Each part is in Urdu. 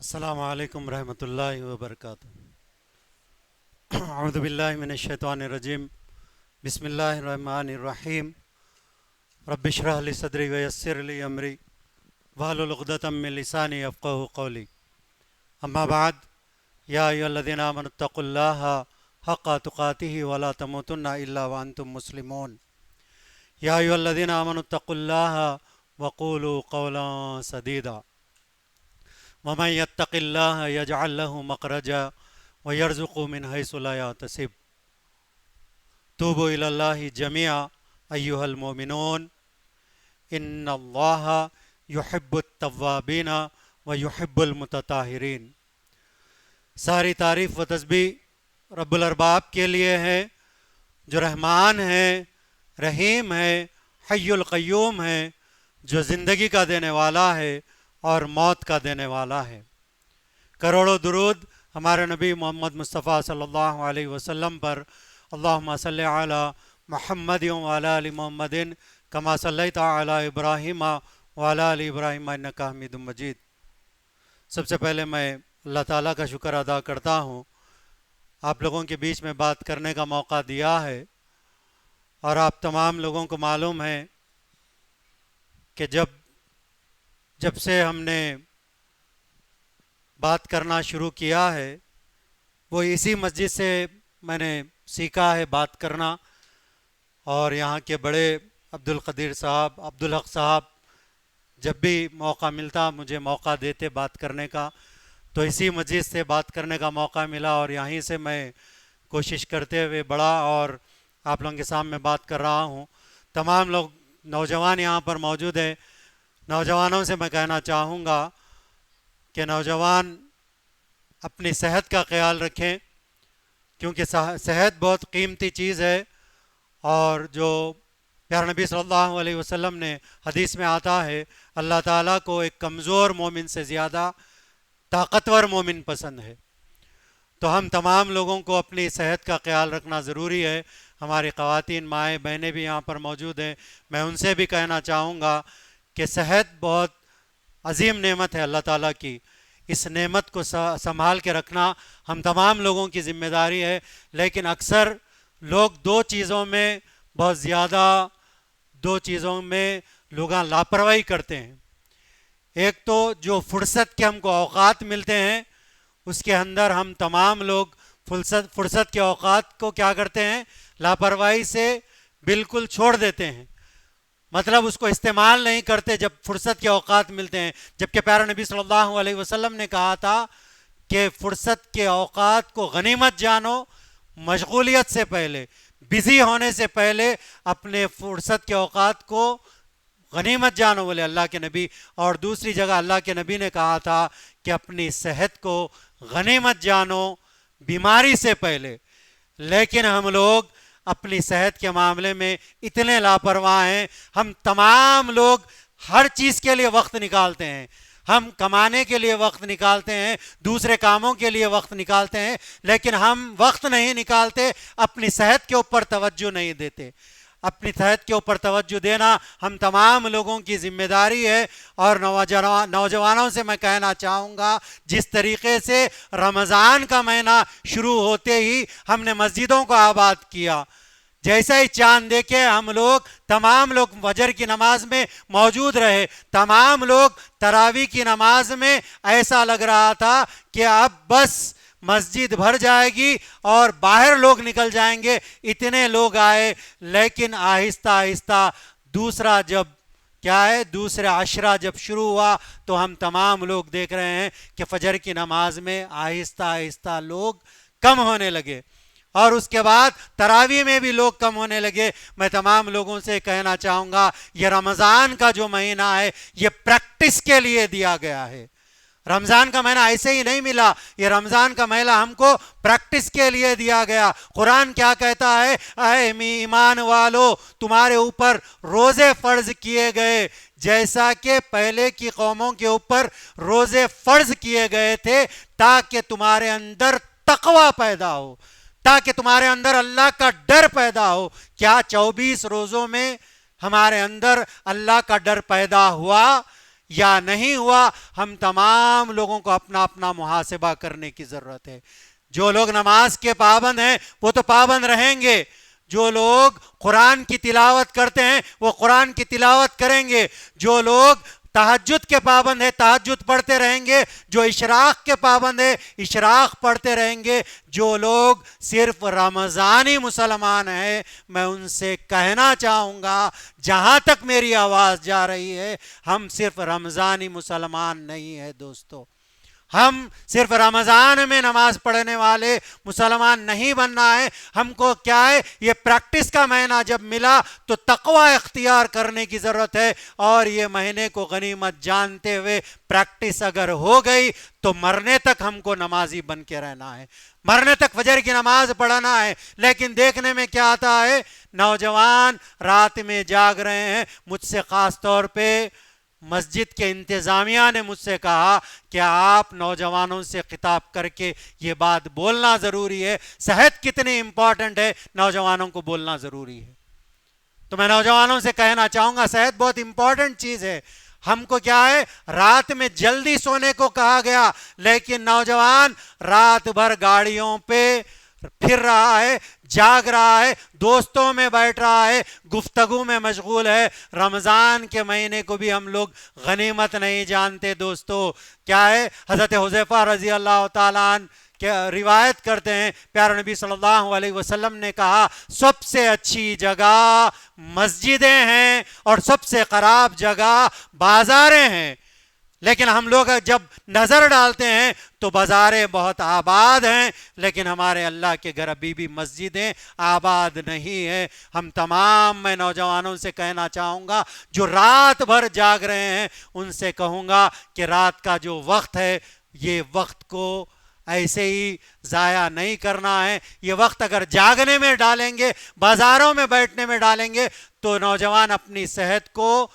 السلام علیکم ورحمۃ اللہ وبرکاتہ۔ اعوذ باللہ من الشیطان الرجیم، بسم اللہ الرحمن الرحیم۔ رب اشرح لی صدری ویسر لی امری واحلل عقدۃ من لسانی یفقہوا قولی۔ اما بعد، یا ایھا الذین آمنوا اتقوا اللہ حق تقاتہ ولا تموتن الا وانتم مسلمون۔ یا ایھا الذین آمنوا اتقوا اللہ وقولوا قولا سدیدا، ومن یتق اللہ یجعل لہ مخرجا ویرزقہ من حیث لا یحتسب۔ توبوا الی اللہ جمیعا ایھا المؤمنون، ان اللہ یحب التوابین ویحب المتطہرین۔ ساری تعریف و تسبیح رب الارباب کے لیے ہے، جو رحمان ہے، رحیم ہے، حی القیوم ہے، جو زندگی کا دینے والا ہے اور موت کا دینے والا ہے۔ کروڑوں درود ہمارے نبی محمد مصطفیٰ صلی اللہ علیہ وسلم پر۔ اللہم صلی علی محمد وعلی آل محمد کما صلیت علی ابراہیم وعلی آل ابراہیم انک حمید مجید۔ سب سے پہلے میں اللہ تعالیٰ کا شکر ادا کرتا ہوں، آپ لوگوں کے بیچ میں بات کرنے کا موقع دیا ہے، اور آپ تمام لوگوں کو معلوم ہے کہ جب سے ہم نے بات کرنا شروع کیا ہے، وہ اسی مسجد سے میں نے سیکھا ہے بات کرنا، اور یہاں کے بڑے عبدالقدیر صاحب، عبدالحق صاحب جب بھی موقع ملتا مجھے موقع دیتے بات کرنے کا، تو اسی مسجد سے بات کرنے کا موقع ملا، اور یہیں سے میں کوشش کرتے ہوئے بڑا اور آپ لوگوں کے سامنے بات کر رہا ہوں۔ تمام لوگ نوجوان یہاں پر موجود ہیں، نوجوانوں سے میں کہنا چاہوں گا کہ نوجوان اپنی صحت کا خیال رکھیں، کیونکہ صحت بہت قیمتی چیز ہے، اور جو پیارے نبی صلی اللہ علیہ وسلم نے حدیث میں آتا ہے، اللہ تعالیٰ کو ایک کمزور مومن سے زیادہ طاقتور مومن پسند ہے۔ تو ہم تمام لوگوں کو اپنی صحت کا خیال رکھنا ضروری ہے۔ ہماری خواتین مائیں بہنیں بھی یہاں پر موجود ہیں، میں ان سے بھی کہنا چاہوں گا کہ صحت بہت عظیم نعمت ہے اللہ تعالیٰ کی، اس نعمت کو سنبھال کے رکھنا ہم تمام لوگوں کی ذمہ داری ہے۔ لیکن اکثر لوگ دو چیزوں میں لوگ لاپرواہی کرتے ہیں۔ ایک تو جو فرصت کے ہم کو اوقات ملتے ہیں، اس کے اندر ہم تمام لوگ فرصت کے اوقات کو کیا کرتے ہیں، لاپرواہی سے بالکل چھوڑ دیتے ہیں، مطلب اس کو استعمال نہیں کرتے جب فرصت کے اوقات ملتے ہیں، جبکہ پیارے نبی صلی اللہ علیہ وسلم نے کہا تھا کہ فرصت کے اوقات کو غنیمت جانو، مشغولیت سے پہلے، بزی ہونے سے پہلے اپنے فرصت کے اوقات کو غنیمت جانو بولے اللہ کے نبی۔ اور دوسری جگہ اللہ کے نبی نے کہا تھا کہ اپنی صحت کو غنیمت جانو بیماری سے پہلے۔ لیکن ہم لوگ اپنی صحت کے معاملے میں اتنے لاپرواہ ہیں، ہم تمام لوگ ہر چیز کے لیے وقت نکالتے ہیں، ہم کمانے کے لیے وقت نکالتے ہیں، دوسرے کاموں کے لیے وقت نکالتے ہیں، لیکن ہم وقت نہیں نکالتے، اپنی صحت کے اوپر توجہ نہیں دیتے۔ اپنی صحت کے اوپر توجہ دینا ہم تمام لوگوں کی ذمہ داری ہے۔ اور نوجوانوں سے میں کہنا چاہوں گا، جس طریقے سے رمضان کا مہینہ شروع ہوتے ہی ہم نے مسجدوں کو آباد کیا، جیسا ہی چاند دیکھے ہم لوگ تمام لوگ فجر کی نماز میں موجود رہے، تمام لوگ تراویح کی نماز میں، ایسا لگ رہا تھا کہ اب بس مسجد بھر جائے گی اور باہر لوگ نکل جائیں گے، اتنے لوگ آئے۔ لیکن آہستہ آہستہ دوسرے عشرہ جب شروع ہوا تو ہم تمام لوگ دیکھ رہے ہیں کہ فجر کی نماز میں آہستہ آہستہ لوگ کم ہونے لگے، اور اس کے بعد تراویح میں بھی لوگ کم ہونے لگے۔ میں تمام لوگوں سے کہنا چاہوں گا، یہ رمضان کا جو مہینہ ہے یہ پریکٹس کے لیے دیا گیا ہے۔ رمضان کا مہینہ ایسے ہی نہیں ملا، یہ رمضان کا مہینہ ہم کو پریکٹس کے لیے دیا گیا۔ قرآن کیا کہتا ہے، اے ایمان والو تمہارے اوپر روزے فرض کیے گئے جیسا کہ پہلے کی قوموں کے اوپر روزے فرض کیے گئے تھے، تاکہ تمہارے اندر تقوی پیدا ہو، تاکہ تمہارے اندر اللہ کا ڈر پیدا ہو۔ کیا 24 روزوں میں ہمارے اندر اللہ کا ڈر پیدا ہوا؟ یا نہیں ہوا، ہم تمام لوگوں کو اپنا اپنا محاسبہ کرنے کی ضرورت ہے۔ جو لوگ نماز کے پابند ہیں وہ تو پابند رہیں گے، جو لوگ قرآن کی تلاوت کرتے ہیں وہ قرآن کی تلاوت کریں گے، جو لوگ تہجد کے پابند ہے تہجد پڑھتے رہیں گے، جو اشراق کے پابند ہے اشراق پڑھتے رہیں گے، جو لوگ صرف رمضانی مسلمان ہیں میں ان سے کہنا چاہوں گا جہاں تک میری آواز جا رہی ہے، ہم صرف رمضانی مسلمان نہیں ہیں دوستو، ہم صرف رمضان میں نماز پڑھنے والے مسلمان نہیں بننا ہے، ہم کو کیا ہے یہ پریکٹس کا مہینہ جب ملا تو تقوی اختیار کرنے کی ضرورت ہے، اور یہ مہینے کو غنیمت جانتے ہوئے پریکٹس اگر ہو گئی تو مرنے تک ہم کو نمازی بن کے رہنا ہے، مرنے تک فجر کی نماز پڑھنا ہے۔ لیکن دیکھنے میں کیا آتا ہے، نوجوان رات میں جاگ رہے ہیں، مجھ سے خاص طور پہ مسجد کے انتظامیہ نے مجھ سے کہا کہ آپ نوجوانوں سے خطاب کر کے یہ بات بولنا ضروری ہے، صحت کتنی امپورٹنٹ ہے، نوجوانوں کو بولنا ضروری ہے۔ تو میں نوجوانوں سے کہنا چاہوں گا صحت بہت امپورٹنٹ چیز ہے، ہم کو کیا ہے رات میں جلدی سونے کو کہا گیا، لیکن نوجوان رات بھر گاڑیوں پہ پھر رہا ہے، جاگ رہا ہے، دوستوں میں بیٹھ رہا ہے، گفتگو میں مشغول ہے۔ رمضان کے مہینے کو بھی ہم لوگ غنیمت نہیں جانتے دوستو۔ کیا ہے حضرت حذیفہ رضی اللہ تعالیٰ عنہ کہ روایت کرتے ہیں پیارے نبی صلی اللہ علیہ وسلم نے کہا سب سے اچھی جگہ مسجدیں ہیں اور سب سے خراب جگہ بازاریں ہیں، لیکن ہم لوگ جب نظر ڈالتے ہیں تو بازاریں بہت آباد ہیں، لیکن ہمارے اللہ کے گھر ابھی بھی مسجدیں آباد نہیں ہیں۔ ہم تمام میں نوجوانوں سے کہنا چاہوں گا جو رات بھر جاگ رہے ہیں ان سے کہوں گا کہ رات کا جو وقت ہے یہ وقت کو ایسے ہی ضائع نہیں کرنا ہے، یہ وقت اگر جاگنے میں ڈالیں گے، بازاروں میں بیٹھنے میں ڈالیں گے تو نوجوان اپنی صحت کو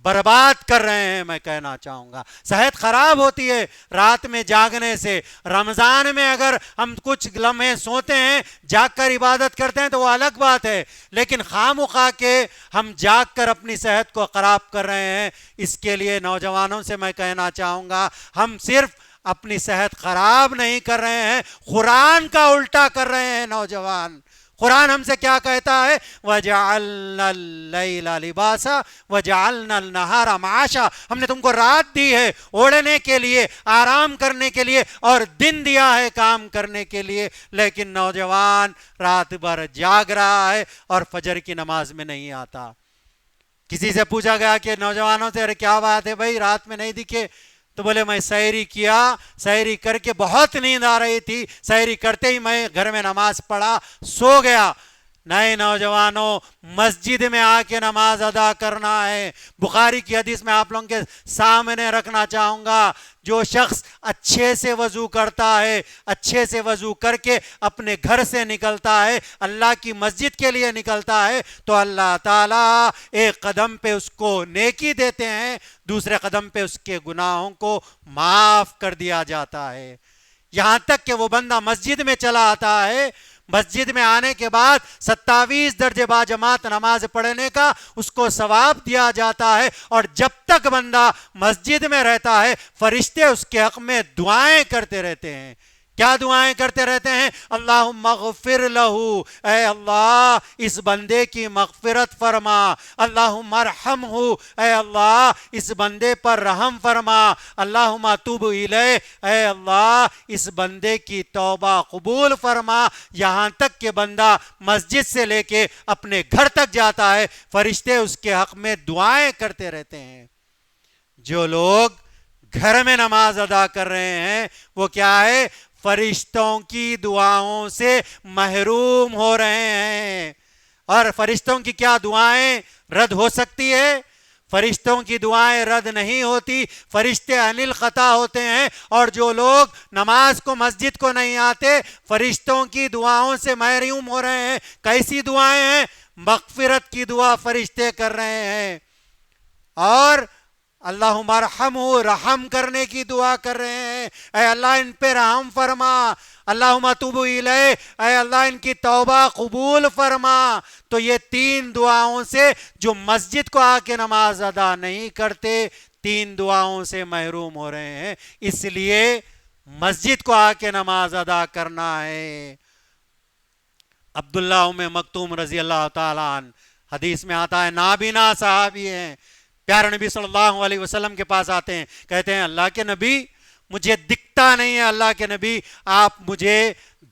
برباد کر رہے ہیں۔ میں کہنا چاہوں گا صحت خراب ہوتی ہے رات میں جاگنے سے۔ رمضان میں اگر ہم کچھ لمحے سوتے ہیں جاگ کر عبادت کرتے ہیں تو وہ الگ بات ہے، لیکن خواہ کے ہم جاگ کر اپنی صحت کو خراب کر رہے ہیں۔ اس کے لیے نوجوانوں سے میں کہنا چاہوں گا ہم صرف اپنی صحت خراب نہیں کر رہے ہیں، قرآن کا الٹا کر رہے ہیں نوجوان۔ قرآن ہم سے کیا کہتا ہے وَجَعَلْنَا اللَّيْلَ لِبَاسًا وَجَعَلْنَا النَّهَارَ مَعَاشًا، ہم نے تم کو رات دی ہے اوڑھنے کے لیے، آرام کرنے کے لیے، اور دن دیا ہے کام کرنے کے لیے، لیکن نوجوان رات بھر جاگ رہا ہے اور فجر کی نماز میں نہیں آتا۔ کسی سے پوچھا گیا کہ نوجوانوں سے ارے کیا بات ہے بھائی رات میں نہیں دکھے، تو بولے میں سحری کیا، سحری کر کے بہت نیند آ رہی تھی، سحری کرتے ہی میں گھر میں نماز پڑھا سو گیا۔ نئے نوجوانوں مسجد میں آ کے نماز ادا کرنا ہے۔ بخاری کی حدیث میں آپ لوگوں کے سامنے رکھنا چاہوں گا، جو شخص اچھے سے وضو کرتا ہے، اچھے سے وضو کر کے اپنے گھر سے نکلتا ہے، اللہ کی مسجد کے لیے نکلتا ہے، تو اللہ تعالیٰ ایک قدم پہ اس کو نیکی دیتے ہیں، دوسرے قدم پہ اس کے گناہوں کو معاف کر دیا جاتا ہے۔ یہاں تک کہ وہ بندہ مسجد میں چلا آتا ہے، مسجد میں آنے کے بعد 27 درجے با جماعت نماز پڑھنے کا اس کو ثواب دیا جاتا ہے، اور جب تک بندہ مسجد میں رہتا ہے فرشتے اس کے حق میں دعائیں کرتے رہتے ہیں۔ کیا دعائیں کرتے رہتے ہیں؟ اللہم اغفر لہو، اے اللہ اس بندے کی مغفرت فرما، اللہم ارحمہ، اے اللہ اس بندے پر رحم فرما، اللہم اتوب الیہ، اے اللہ اس بندے کی توبہ قبول فرما۔ یہاں تک کہ بندہ مسجد سے لے کے اپنے گھر تک جاتا ہے فرشتے اس کے حق میں دعائیں کرتے رہتے ہیں۔ جو لوگ گھر میں نماز ادا کر رہے ہیں وہ کیا ہے فرشتوں کی دعاؤں سے محروم ہو رہے ہیں۔ اور فرشتوں کی کیا دعائیں رد ہو سکتی ہے؟ فرشتوں کی دعائیں رد نہیں ہوتی، فرشتے عن الخطا ہوتے ہیں، اور جو لوگ نماز کو مسجد کو نہیں آتے فرشتوں کی دعاؤں سے محروم ہو رہے ہیں۔ کیسی دعائیں ہیں؟ مغفرت کی دعا فرشتے کر رہے ہیں، اور اللہم ارحمہ رحم کرنے کی دعا کر رہے ہیں، اے اللہ ان پہ رحم فرما، اللہم اتوب الیہ، اے اللہ ان کی توبہ قبول فرما۔ تو یہ تین دعاؤں سے جو مسجد کو آ کے نماز ادا نہیں کرتے، 3 دعاؤں سے محروم ہو رہے ہیں. اس لیے مسجد کو آ کے نماز ادا کرنا ہے. عبداللہ ام مکتوم رضی اللہ تعالیٰ عنہ، حدیث میں آتا ہے، نابینا صحابی ہیں، پیارے نبی صلی اللہ علیہ وسلم کے پاس آتے ہیں، کہتے ہیں اللہ کے نبی مجھے دکھتا نہیں ہے، اللہ کے نبی آپ مجھے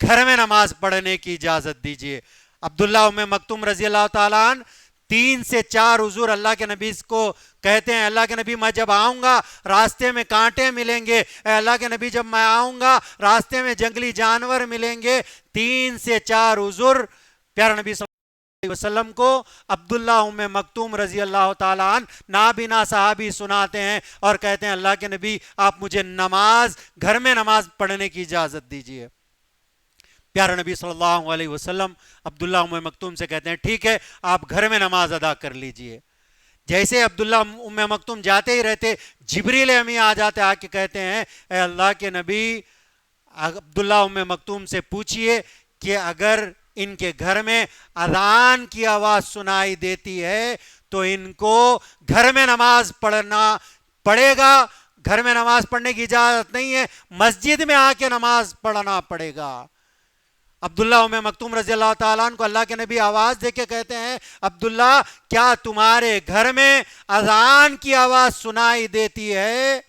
گھر میں نماز پڑھنے کی اجازت دیجئے. عبداللہ ام مکتوم رضی اللہ تعالیٰ عنہ 3 سے 4 حضور اللہ کے نبی کو کہتے ہیں، اللہ کے نبی میں جب آؤں گا راستے میں کانٹے ملیں گے، اے اللہ کے نبی جب میں آؤں گا راستے میں جنگلی جانور ملیں گے. 3 سے 4 حضور پیارے نبی صلی اللہ علیہ وسلم کو عبداللہ ام مکتوم رضی اللہ تعالیٰ عنہ نابینا صحابی سناتے ہیں اور کہتے ہیں اللہ کے نبی آپ مجھے گھر میں نماز پڑھنے کی اجازت دیجیے. پیارے نبی صلی اللہ علیہ وسلم عبداللہ ام مکتوم سے کہتے ہیں ٹھیک ہے آپ گھر میں نماز ادا کر لیجئے. جیسے عبداللہ ام مکتوم جاتے ہی رہتے جبریل امی آ جاتے، آ کے کہتے ہیں اے اللہ کے نبی عبداللہ ام مکتوم سے پوچھئے کہ اگر ان کے گھر میں اذان کی آواز سنائی دیتی ہے تو ان کو گھر میں نماز پڑھنا پڑے گا. گھر میں نماز پڑھنے کی اجازت نہیں ہے، مسجد میں آ کے نماز پڑھنا پڑے گا. عبداللہ ام مکتوم رضی اللہ تعالیٰ عنہ کو اللہ کے نبی آواز دے کے کہتے ہیں عبداللہ کیا تمہارے گھر میں اذان کی آواز سنائی دیتی ہے؟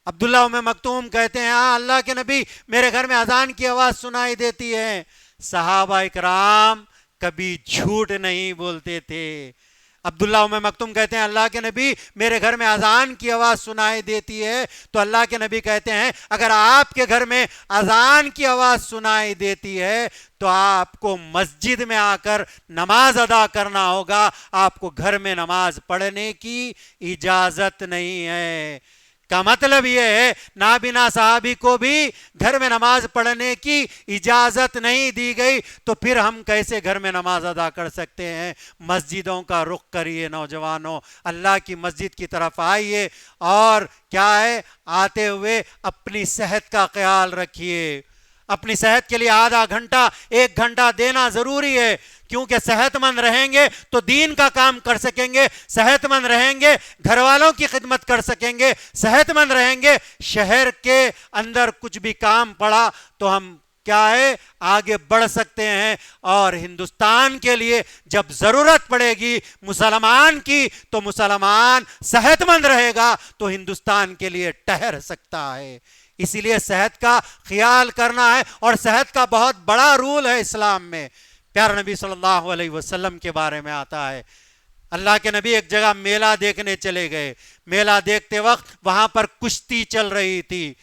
عبداللہ ام مکتوم کہتے ہیں ہاں اللہ کے نبی میرے گھر میں اذان کی آواز سنائی دیتی ہے. صحابہ اکرام کبھی جھوٹ نہیں بولتے تھے. عبداللہ ام مکتوم کہتے ہیں اللہ کے نبی میرے گھر میں اذان کی آواز سنائی دیتی ہے، تو اللہ کے نبی کہتے ہیں اگر آپ کے گھر میں اذان کی آواز سنائی دیتی ہے تو آپ کو مسجد میں آ کر نماز ادا کرنا ہوگا، آپ کو گھر میں نماز پڑھنے کی اجازت نہیں ہے. کا مطلب یہ ہے نابینا صحابی کو بھی گھر میں نماز پڑھنے کی اجازت نہیں دی گئی، تو پھر ہم کیسے گھر میں نماز ادا کر سکتے ہیں؟ مسجدوں کا رخ کریے نوجوانوں، اللہ کی مسجد کی طرف آئیے اور کیا ہے آتے ہوئے اپنی صحت کا خیال رکھیے. اپنی صحت کے لیے آدھا گھنٹہ 1 گھنٹہ دینا ضروری ہے، کیونکہ صحت مند رہیں گے تو دین کا کام کر سکیں گے، صحت مند رہیں گے گھر والوں کی خدمت کر سکیں گے، صحت مند رہیں گے شہر کے اندر کچھ بھی کام پڑا تو ہم کیا ہے آگے بڑھ سکتے ہیں. اور ہندوستان کے لیے جب ضرورت پڑے گی مسلمان کی تو مسلمان صحت مند رہے گا تو ہندوستان کے لیے ٹھہر سکتا ہے. اسی لیے صحت کا خیال کرنا ہے، اور صحت کا بہت بڑا رول ہے اسلام میں. پیارے نبی صلی اللہ علیہ وسلم کے بارے میں آتا ہے اللہ کے نبی ایک جگہ میلہ دیکھنے چلے گئے. میلہ دیکھتے وقت وہاں پر کشتی چل رہی تھی.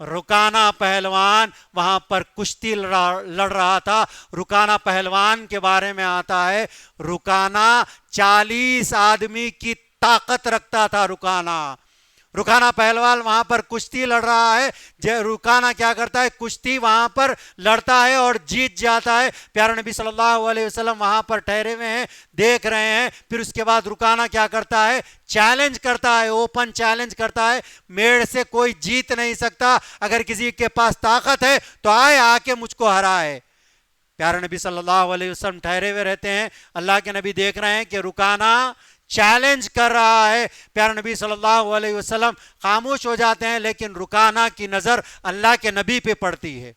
رکانہ پہلوان وہاں پر کشتی لڑ رہا تھا. رکانہ پہلوان کے بارے میں آتا ہے رکانہ 40 آدمی کی طاقت رکھتا تھا. رکانہ پہلوان وہاں پر کشتی لڑ رہا ہے. رکانہ کیا کرتا ہے کشتی وہاں پر لڑتا ہے اور جیت جاتا ہے. پیارے نبی صلی اللہ علیہ وسلم وہاں پر ٹھہرے ہوئے ہیں، دیکھ رہے ہیں. پھر اس کے بعد رکانہ کیا کرتا ہے چیلنج کرتا ہے، اوپن چیلنج کرتا ہے میرے سے کوئی جیت نہیں سکتا، اگر کسی کے پاس طاقت ہے تو آ کے مجھ کو ہرائے. پیارے نبی صلی اللہ علیہ وسلم ٹھہرے ہوئے رہتے ہیں. اللہ کے نبی دیکھ رہے ہیں کہ رکانہ چیلنج کر رہا ہے. پیارے نبی صلی اللہ علیہ وسلم خاموش ہو جاتے ہیں، لیکن رکانہ کی نظر اللہ کے نبی پہ پڑتی ہے.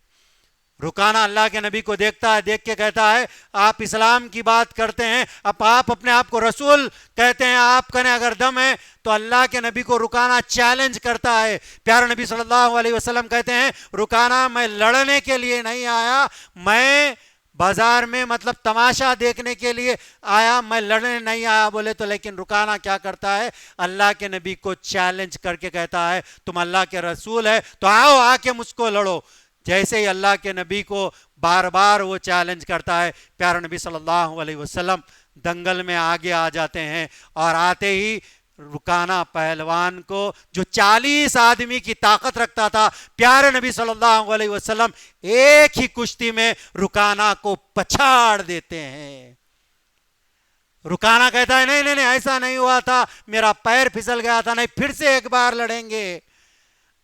رکانہ اللہ کے نبی کو دیکھتا ہے، دیکھ کے کہتا ہے آپ اسلام کی بات کرتے ہیں، اب آپ اپنے آپ کو رسول کہتے ہیں، آپ کہنے اگر دم ہے تو اللہ کے نبی کو رکانہ چیلنج کرتا ہے. پیارے نبی صلی اللہ علیہ وسلم کہتے ہیں رکانہ میں لڑنے کے لیے نہیں آیا، میں بازار میں مطلب تماشا دیکھنے کے لیے آیا، میں لڑنے نہیں آیا. بولے تو لیکن رکانہ کیا کرتا ہے اللہ کے نبی کو چیلنج کر کے کہتا ہے تم اللہ کے رسول ہے تو آؤ آ کے مجھ کو لڑو. جیسے ہی اللہ کے نبی کو بار بار وہ چیلنج کرتا ہے پیارے نبی صلی اللہ علیہ وسلم دنگل میں آگے آ جاتے ہیں، اور آتے ہی رکانہ پہلوان کو جو 40 آدمی کی طاقت رکھتا تھا پیارے نبی صلی اللہ علیہ وسلم ایک ہی کشتی میں رکانہ کو پچھاڑ دیتے ہیں. رکانہ کہتا ہے نہیں نہیں ایسا نہیں ہوا تھا، میرا پیر پھسل گیا تھا، نہیں پھر سے ایک بار لڑیں گے.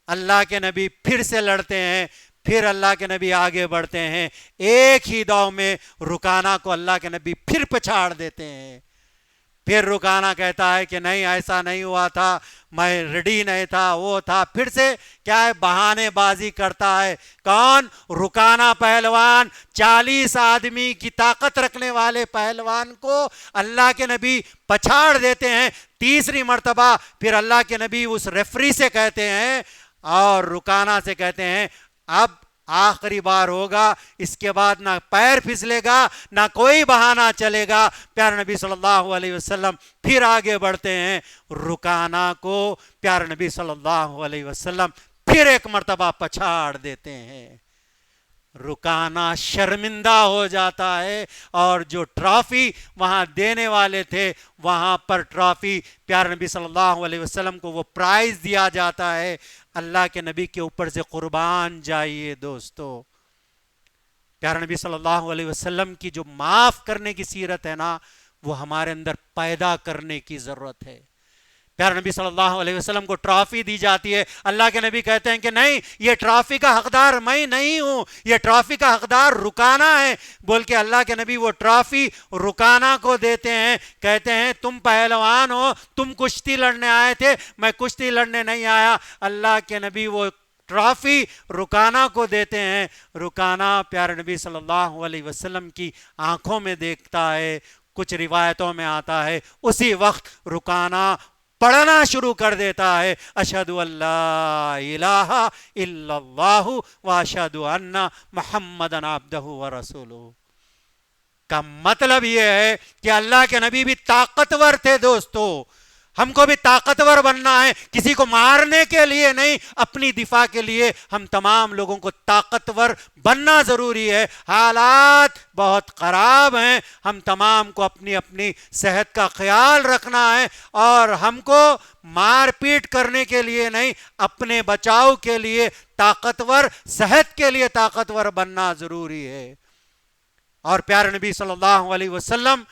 اللہ کے نبی پھر سے لڑتے ہیں، پھر اللہ کے نبی آگے بڑھتے ہیں، ایک ہی داؤ میں رکانہ کو اللہ کے نبی پھر پچھاڑ دیتے ہیں. پھر رکانا کہتا ہے کہ نہیں ایسا نہیں ہوا تھا، میں ریڈی نہیں تھا، وہ تھا، پھر سے کیا ہے بہانے بازی کرتا ہے۔ کون؟ رکانا پہلوان۔ 40 آدمی کی طاقت رکھنے والے پہلوان کو اللہ کے نبی پچھاڑ دیتے ہیں تیسری مرتبہ۔ پھر اللہ کے نبی اس ریفری سے کہتے ہیں اور رکانا سے کہتے ہیں اب آخری بار ہوگا، اس کے بعد نہ پیر پھسلے گا نہ کوئی بہانہ چلے گا۔ پیارے نبی صلی اللہ علیہ وسلم پھر آگے بڑھتے ہیں، رکانا کو پیارے نبی صلی اللہ علیہ وسلم پھر ایک مرتبہ پچھاڑ دیتے ہیں۔ رکانا شرمندہ ہو جاتا ہے، اور جو ٹرافی وہاں دینے والے تھے وہاں پر ٹرافی پیارے نبی صلی اللہ علیہ وسلم کو وہ پرائز دیا جاتا ہے۔ اللہ کے نبی کے اوپر سے قربان جائیے دوستو، پیارے نبی صلی اللہ علیہ وسلم کی جو معاف کرنے کی سیرت ہے نا، وہ ہمارے اندر پیدا کرنے کی ضرورت ہے۔ پیارے نبی صلی اللہ علیہ وسلم کو ٹرافی دی جاتی ہے، اللہ کے نبی کہتے ہیں کہ نہیں، یہ ٹرافی کا حقدار میں نہیں ہوں، یہ ٹرافی کا حقدار رکانا ہے، بول کے اللہ کے نبی وہ ٹرافی رکانا کو دیتے ہیں۔ کہتے ہیں تم پہلوان ہو، تم کشتی لڑنے آئے تھے، میں کشتی لڑنے نہیں آیا۔ اللہ کے نبی وہ ٹرافی رکانا کو دیتے ہیں۔ رکانا پیارے نبی صلی اللہ علیہ وسلم کی آنکھوں میں دیکھتا ہے۔ کچھ روایتوں میں آتا ہے اسی وقت رکانا پڑھنا شروع کر دیتا ہے، اشہد ان لا الہ الا اللہ واشہد ان محمدً عبدہ ورسولہ۔ کا مطلب یہ ہے کہ اللہ کے نبی بھی طاقتور تھے دوستو، ہم کو بھی طاقتور بننا ہے، کسی کو مارنے کے لیے نہیں، اپنی دفاع کے لیے ہم تمام لوگوں کو طاقتور بننا ضروری ہے۔ حالات بہت خراب ہیں، ہم تمام کو اپنی اپنی صحت کا خیال رکھنا ہے، اور ہم کو مار پیٹ کرنے کے لیے نہیں، اپنے بچاؤ کے لیے طاقتور، صحت کے لیے طاقتور بننا ضروری ہے۔ اور پیارے نبی صلی اللہ علیہ وسلم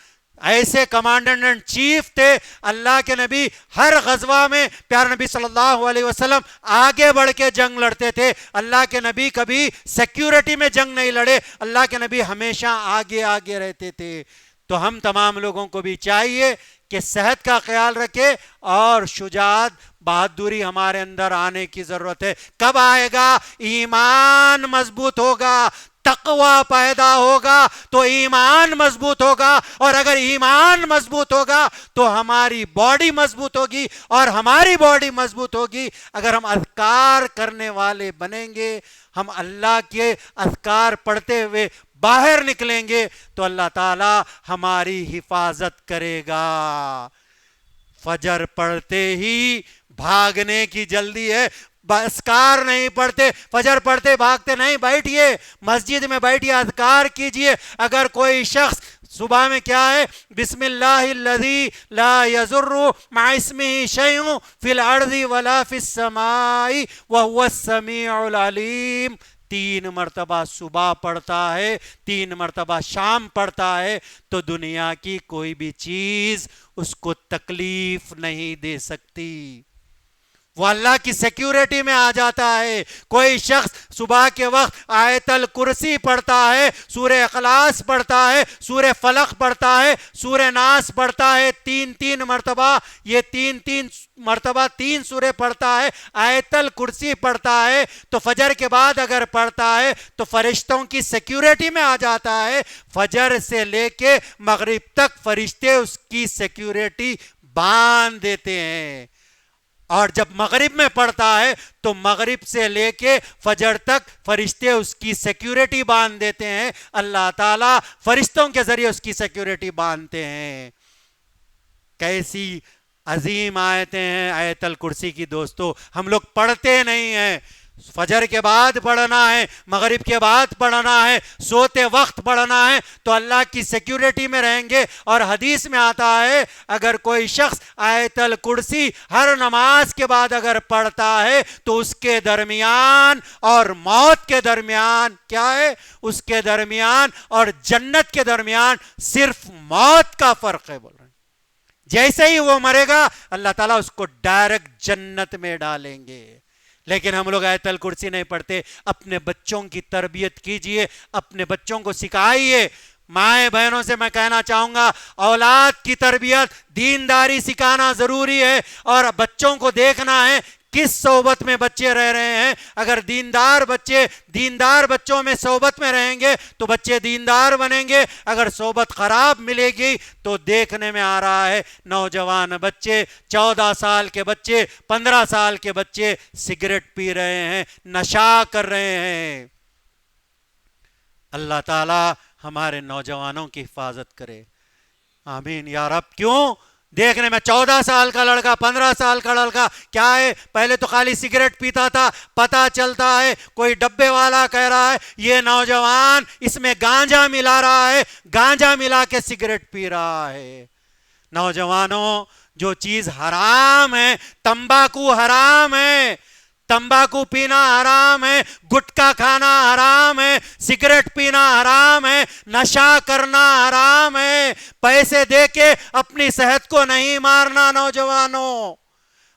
ایسے کمانڈنٹ اینڈ چیف تھے، اللہ کے نبی ہر غزوہ میں پیارے نبی صلی اللہ علیہ وسلم آگے بڑھ کے جنگ لڑتے تھے۔ اللہ کے نبی کبھی سیکیورٹی میں جنگ نہیں لڑے، اللہ کے نبی ہمیشہ آگے آگے رہتے تھے۔ تو ہم تمام لوگوں کو بھی چاہیے کہ صحت کا خیال رکھے، اور شجاعت، بہادری ہمارے اندر آنے کی ضرورت ہے۔ کب آئے گا؟ ایمان مضبوط ہوگا، تقوی پیدا ہوگا تو ایمان مضبوط ہوگا، اور اگر ایمان مضبوط ہوگا تو ہماری باڈی مضبوط ہوگی، اور ہماری باڈی مضبوط ہوگی اگر ہم اذکار کرنے والے بنیں گے، ہم اللہ کے اذکار پڑھتے ہوئے باہر نکلیں گے تو اللہ تعالی ہماری حفاظت کرے گا۔ فجر پڑھتے ہی بھاگنے کی جلدی ہے، اذکار نہیں پڑھتے، فجر پڑھتے بھاگتے نہیں، بیٹھیے مسجد میں، بیٹھیے اذکار کیجئے۔ اگر کوئی شخص صبح میں کیا ہے، بسم اللہ الذی لا یضر مع اسمہ شیء فی الارض ولا فی السماء وہو السمیع العلیم، 3 مرتبہ صبح پڑھتا ہے، 3 مرتبہ شام پڑھتا ہے، تو دنیا کی کوئی بھی چیز اس کو تکلیف نہیں دے سکتی، وہ اللہ کی سیکیورٹی میں آ جاتا ہے۔ کوئی شخص صبح کے وقت آیت الکرسی پڑھتا ہے، سورہ اخلاص پڑھتا ہے، سورہ فلق پڑھتا ہے، سورہ ناس پڑھتا ہے 3 مرتبہ، یہ 3 مرتبہ 3 سورے پڑھتا ہے، آیت الکرسی پڑھتا ہے، تو فجر کے بعد اگر پڑھتا ہے تو فرشتوں کی سیکیورٹی میں آ جاتا ہے۔ فجر سے لے کے مغرب تک فرشتے اس کی سیکیورٹی باندھ دیتے ہیں، اور جب مغرب میں پڑھتا ہے تو مغرب سے لے کے فجر تک فرشتے اس کی سیکیورٹی باندھ دیتے ہیں، اللہ تعالیٰ فرشتوں کے ذریعے اس کی سیکیورٹی باندھتے ہیں۔ کیسی عظیم آیتیں ہیں آیت الکرسی کی دوستو، ہم لوگ پڑھتے نہیں ہیں۔ فجر کے بعد پڑھنا ہے، مغرب کے بعد پڑھنا ہے، سوتے وقت پڑھنا ہے، تو اللہ کی سیکیورٹی میں رہیں گے۔ اور حدیث میں آتا ہے اگر کوئی شخص آیت الکرسی ہر نماز کے بعد اگر پڑھتا ہے تو اس کے درمیان اور موت کے درمیان کیا ہے؟ اس کے درمیان اور جنت کے درمیان صرف موت کا فرق ہے، بول رہے ہیں۔ جیسے ہی وہ مرے گا اللہ تعالیٰ اس کو ڈائریکٹ جنت میں ڈالیں گے۔ لیکن ہم لوگ آیت الکرسی نہیں پڑھتے۔ اپنے بچوں کی تربیت کیجئے، اپنے بچوں کو سکھائیے، مائیں بہنوں سے میں کہنا چاہوں گا اولاد کی تربیت دینداری سکھانا ضروری ہے، اور بچوں کو دیکھنا ہے کس صحبت میں بچے رہ رہے ہیں۔ اگر دیندار بچے دیندار بچوں میں صحبت میں رہیں گے تو بچے دیندار بنیں گے، اگر صحبت خراب ملے گی تو دیکھنے میں آ رہا ہے نوجوان بچے 14 سال کے بچے 15 سال کے بچے سگریٹ پی رہے ہیں، نشہ کر رہے ہیں۔ اللہ تعالی ہمارے نوجوانوں کی حفاظت کرے، آمین یا رب۔ کیوں؟ دیکھنے میں 14 سال کا لڑکا 15 سال کا لڑکا کیا ہے، پہلے تو خالی سگریٹ پیتا تھا، پتا چلتا ہے کوئی ڈبے والا کہہ رہا ہے یہ نوجوان اس میں گانجا ملا رہا ہے، گانجا ملا کے سگریٹ پی رہا ہے۔ نوجوانوں، جو چیز حرام ہے، تمباکو حرام ہے، تمباکو پینا حرام ہے، گٹکا کھانا حرام ہے، سگریٹ پینا حرام ہے، نشہ کرنا حرام ہے، پیسے دے کے اپنی صحت کو نہیں مارنا۔ نوجوانوں،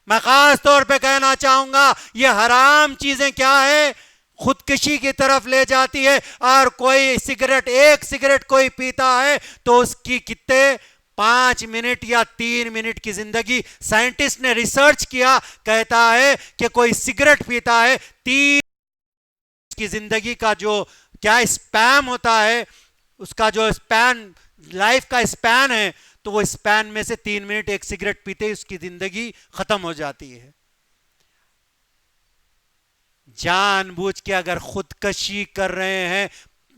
میں خاص طور پہ کہنا چاہوں گا یہ حرام چیزیں کیا ہے، خودکشی کی طرف لے جاتی ہے۔ اور کوئی سگریٹ، ایک سگریٹ کوئی پیتا ہے تو اس کی کتنے 5 منٹ یا 3 منٹ کی زندگی، سائنٹسٹ نے ریسرچ کیا، کہتا ہے کہ کوئی سگریٹ پیتا ہے 3 کی زندگی کا جو کیا اسپیم ہوتا ہے، اس کا جو اسپین، لائف کا اسپین ہے، تو وہ اسپین میں سے 3 منٹ ایک سگریٹ پیتے ہی اس کی زندگی ختم ہو جاتی ہے۔ جان بوجھ کے اگر خودکشی کر رہے ہیں،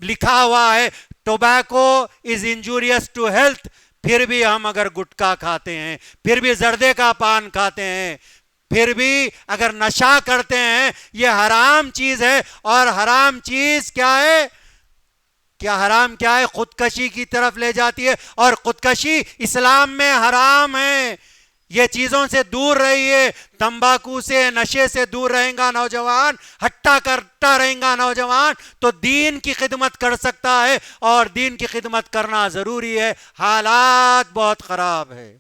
لکھا ہوا ہے tobacco is injurious to health, پھر بھی ہم اگر گٹکا کھاتے ہیں، پھر بھی زردے کا پان کھاتے ہیں، پھر بھی اگر نشہ کرتے ہیں، یہ حرام چیز ہے۔ اور حرام چیز کیا ہے؟ کیا حرام کیا ہے؟ خودکشی کی طرف لے جاتی ہے، اور خودکشی اسلام میں حرام ہے۔ یہ چیزوں سے دور رہیے، تمباکو سے، نشے سے دور رہیں گا نوجوان، ہٹا کرتا رہیں گا نوجوان تو دین کی خدمت کر سکتا ہے، اور دین کی خدمت کرنا ضروری ہے۔ حالات بہت خراب ہے،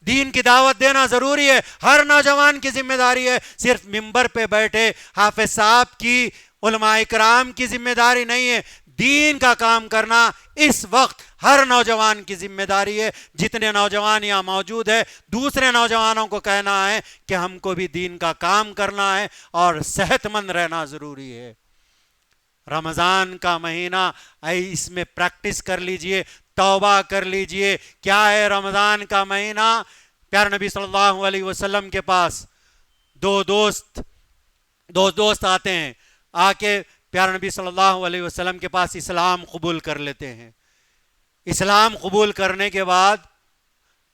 دین کی دعوت دینا ضروری ہے، ہر نوجوان کی ذمہ داری ہے، صرف ممبر پہ بیٹھے حافظ صاحب کی، علماء اکرام کی ذمہ داری نہیں ہے۔ دین کا کام کرنا اس وقت ہر نوجوان کی ذمہ داری ہے۔ جتنے نوجوان یہاں موجود ہیں، دوسرے نوجوانوں کو کہنا ہے کہ ہم کو بھی دین کا کام کرنا ہے اور صحت مند رہنا ضروری ہے۔ رمضان کا مہینہ، اس میں پریکٹس کر لیجئے، توبہ کر لیجئے۔ کیا ہے رمضان کا مہینہ؟ پیارے نبی صلی اللہ علیہ وسلم کے پاس دو دوست آتے ہیں، آ کے پیارے نبی صلی اللہ علیہ وسلم کے پاس اسلام قبول کر لیتے ہیں۔ اسلام قبول کرنے کے بعد